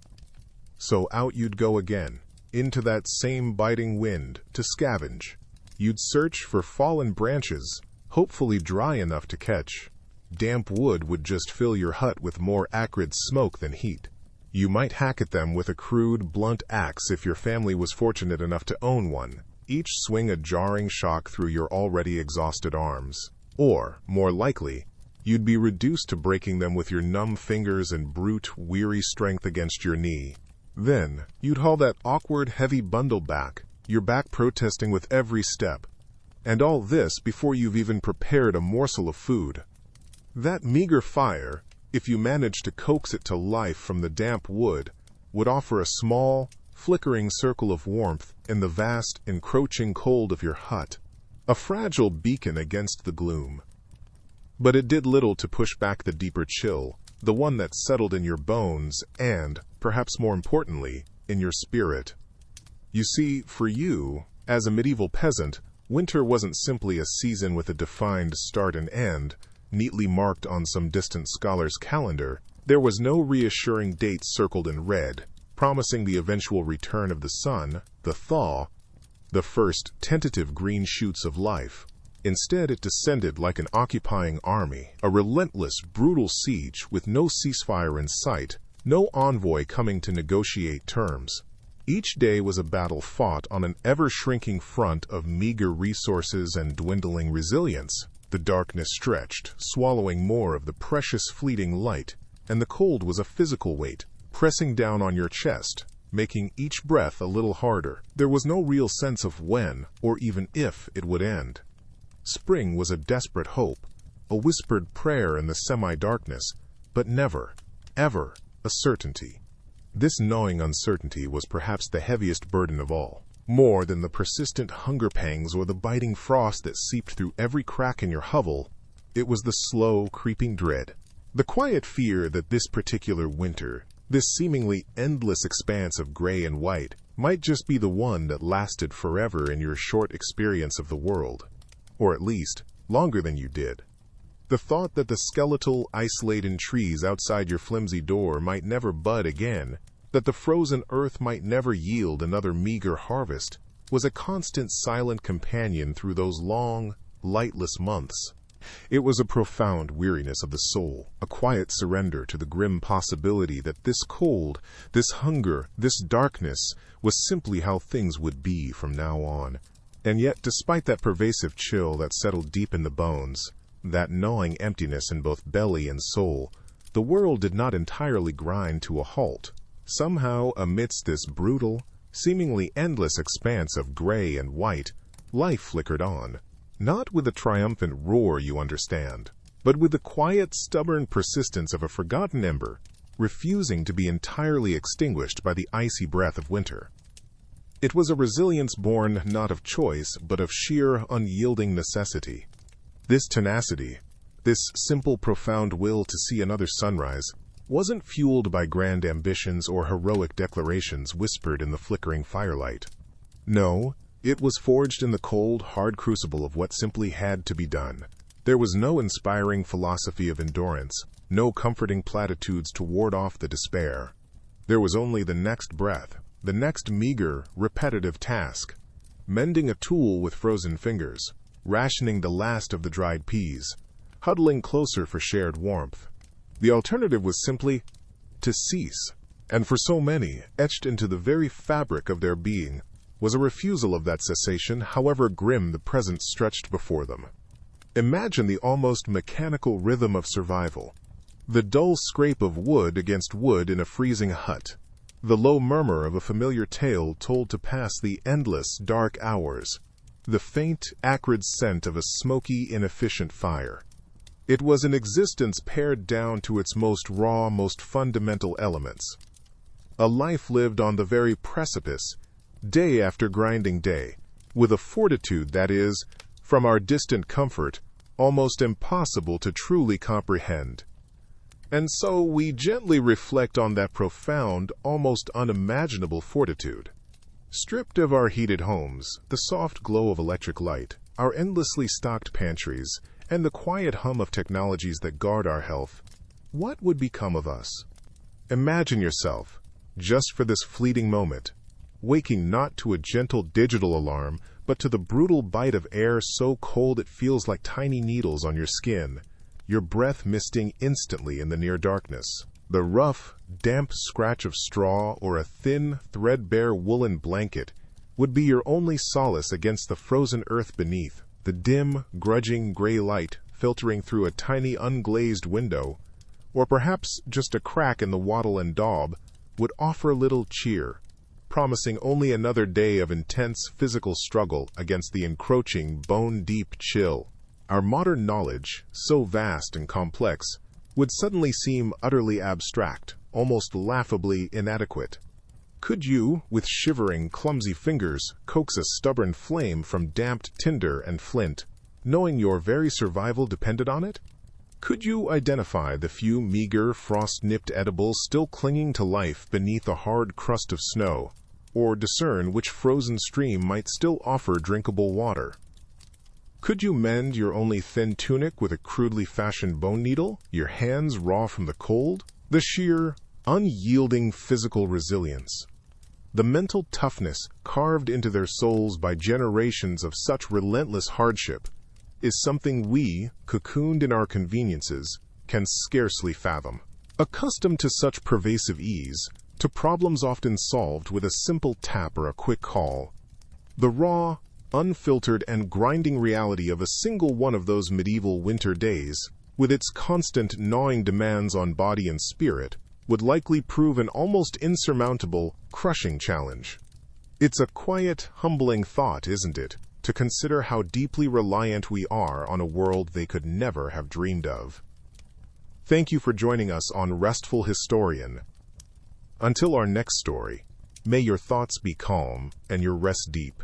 So out you'd go again, into that same biting wind, to scavenge. You'd search for fallen branches, hopefully dry enough to catch. Damp wood would just fill your hut with more acrid smoke than heat. You might hack at them with a crude, blunt axe if your family was fortunate enough to own one, each swing a jarring shock through your already exhausted arms. Or, more likely, you'd be reduced to breaking them with your numb fingers and brute, weary strength against your knee. Then, you'd haul that awkward, heavy bundle back, your back protesting with every step. And all this before you've even prepared a morsel of food. That meager fire, if you managed to coax it to life from the damp wood, would offer a small, flickering circle of warmth in the vast, encroaching cold of your hut, a fragile beacon against the gloom. But it did little to push back the deeper chill, the one that settled in your bones and, perhaps more importantly, in your spirit. You see, for you, as a medieval peasant, winter wasn't simply a season with a defined start and end, neatly marked on some distant scholar's calendar. There was no reassuring date circled in red, promising the eventual return of the sun, the thaw, the first tentative green shoots of life. Instead, it descended like an occupying army, a relentless, brutal siege with no ceasefire in sight, no envoy coming to negotiate terms. Each day was a battle fought on an ever-shrinking front of meager resources and dwindling resilience. The darkness stretched, swallowing more of the precious fleeting light, and the cold was a physical weight, pressing down on your chest, making each breath a little harder. There was no real sense of when, or even if, it would end. Spring was a desperate hope, a whispered prayer in the semi-darkness, but never, ever, a certainty. This gnawing uncertainty was perhaps the heaviest burden of all. More than the persistent hunger pangs or the biting frost that seeped through every crack in your hovel, it was the slow, creeping dread. The quiet fear that this particular winter, this seemingly endless expanse of gray and white, might just be the one that lasted forever in your short experience of the world. Or at least, longer than you did. The thought that the skeletal, ice-laden trees outside your flimsy door might never bud again, that the frozen earth might never yield another meager harvest, was a constant silent companion through those long, lightless months. It was a profound weariness of the soul, a quiet surrender to the grim possibility that this cold, this hunger, this darkness was simply how things would be from now on. And yet, despite that pervasive chill that settled deep in the bones, that gnawing emptiness in both belly and soul, the world did not entirely grind to a halt. Somehow, amidst this brutal, seemingly endless expanse of gray and white, life flickered on. Not with a triumphant roar, you understand, but with the quiet, stubborn persistence of a forgotten ember, refusing to be entirely extinguished by the icy breath of winter. It was a resilience born not of choice, but of sheer, unyielding necessity. This tenacity, this simple, profound will to see another sunrise, wasn't fueled by grand ambitions or heroic declarations whispered in the flickering firelight. No, it was forged in the cold, hard crucible of what simply had to be done. There was no inspiring philosophy of endurance, no comforting platitudes to ward off the despair. There was only the next breath, the next meager, repetitive task. Mending a tool with frozen fingers, rationing the last of the dried peas, huddling closer for shared warmth. The alternative was simply to cease. And for so many, etched into the very fabric of their being, was a refusal of that cessation, however grim the present stretched before them. Imagine the almost mechanical rhythm of survival. The dull scrape of wood against wood in a freezing hut. The low murmur of a familiar tale told to pass the endless, dark hours. The faint, acrid scent of a smoky, inefficient fire. It was an existence pared down to its most raw, most fundamental elements. A life lived on the very precipice, day after grinding day, with a fortitude that is, from our distant comfort, almost impossible to truly comprehend. And so we gently reflect on that profound, almost unimaginable fortitude. Stripped of our heated homes, the soft glow of electric light, our endlessly stocked pantries, and the quiet hum of technologies that guard our health, what would become of us? Imagine yourself, just for this fleeting moment, waking not to a gentle digital alarm, but to the brutal bite of air so cold it feels like tiny needles on your skin, your breath misting instantly in the near darkness. The rough, damp scratch of straw or a thin, threadbare woolen blanket would be your only solace against the frozen earth beneath. The dim, grudging gray light filtering through a tiny unglazed window, or perhaps just a crack in the wattle and daub, would offer little cheer, promising only another day of intense physical struggle against the encroaching, bone-deep chill. Our modern knowledge, so vast and complex, would suddenly seem utterly abstract, almost laughably inadequate. Could you, with shivering, clumsy fingers, coax a stubborn flame from damped tinder and flint, knowing your very survival depended on it? Could you identify the few meager, frost-nipped edibles still clinging to life beneath a hard crust of snow, or discern which frozen stream might still offer drinkable water? Could you mend your only thin tunic with a crudely fashioned bone needle, your hands raw from the cold? The sheer, unyielding physical resilience, the mental toughness carved into their souls by generations of such relentless hardship, is something we, cocooned in our conveniences, can scarcely fathom. Accustomed to such pervasive ease, to problems often solved with a simple tap or a quick call, the raw, unfiltered and grinding reality of a single one of those medieval winter days, with its constant gnawing demands on body and spirit, would likely prove an almost insurmountable, crushing challenge. It's a quiet, humbling thought, isn't it, to consider how deeply reliant we are on a world they could never have dreamed of. Thank you for joining us on Restful Historian. Until our next story, may your thoughts be calm and your rest deep.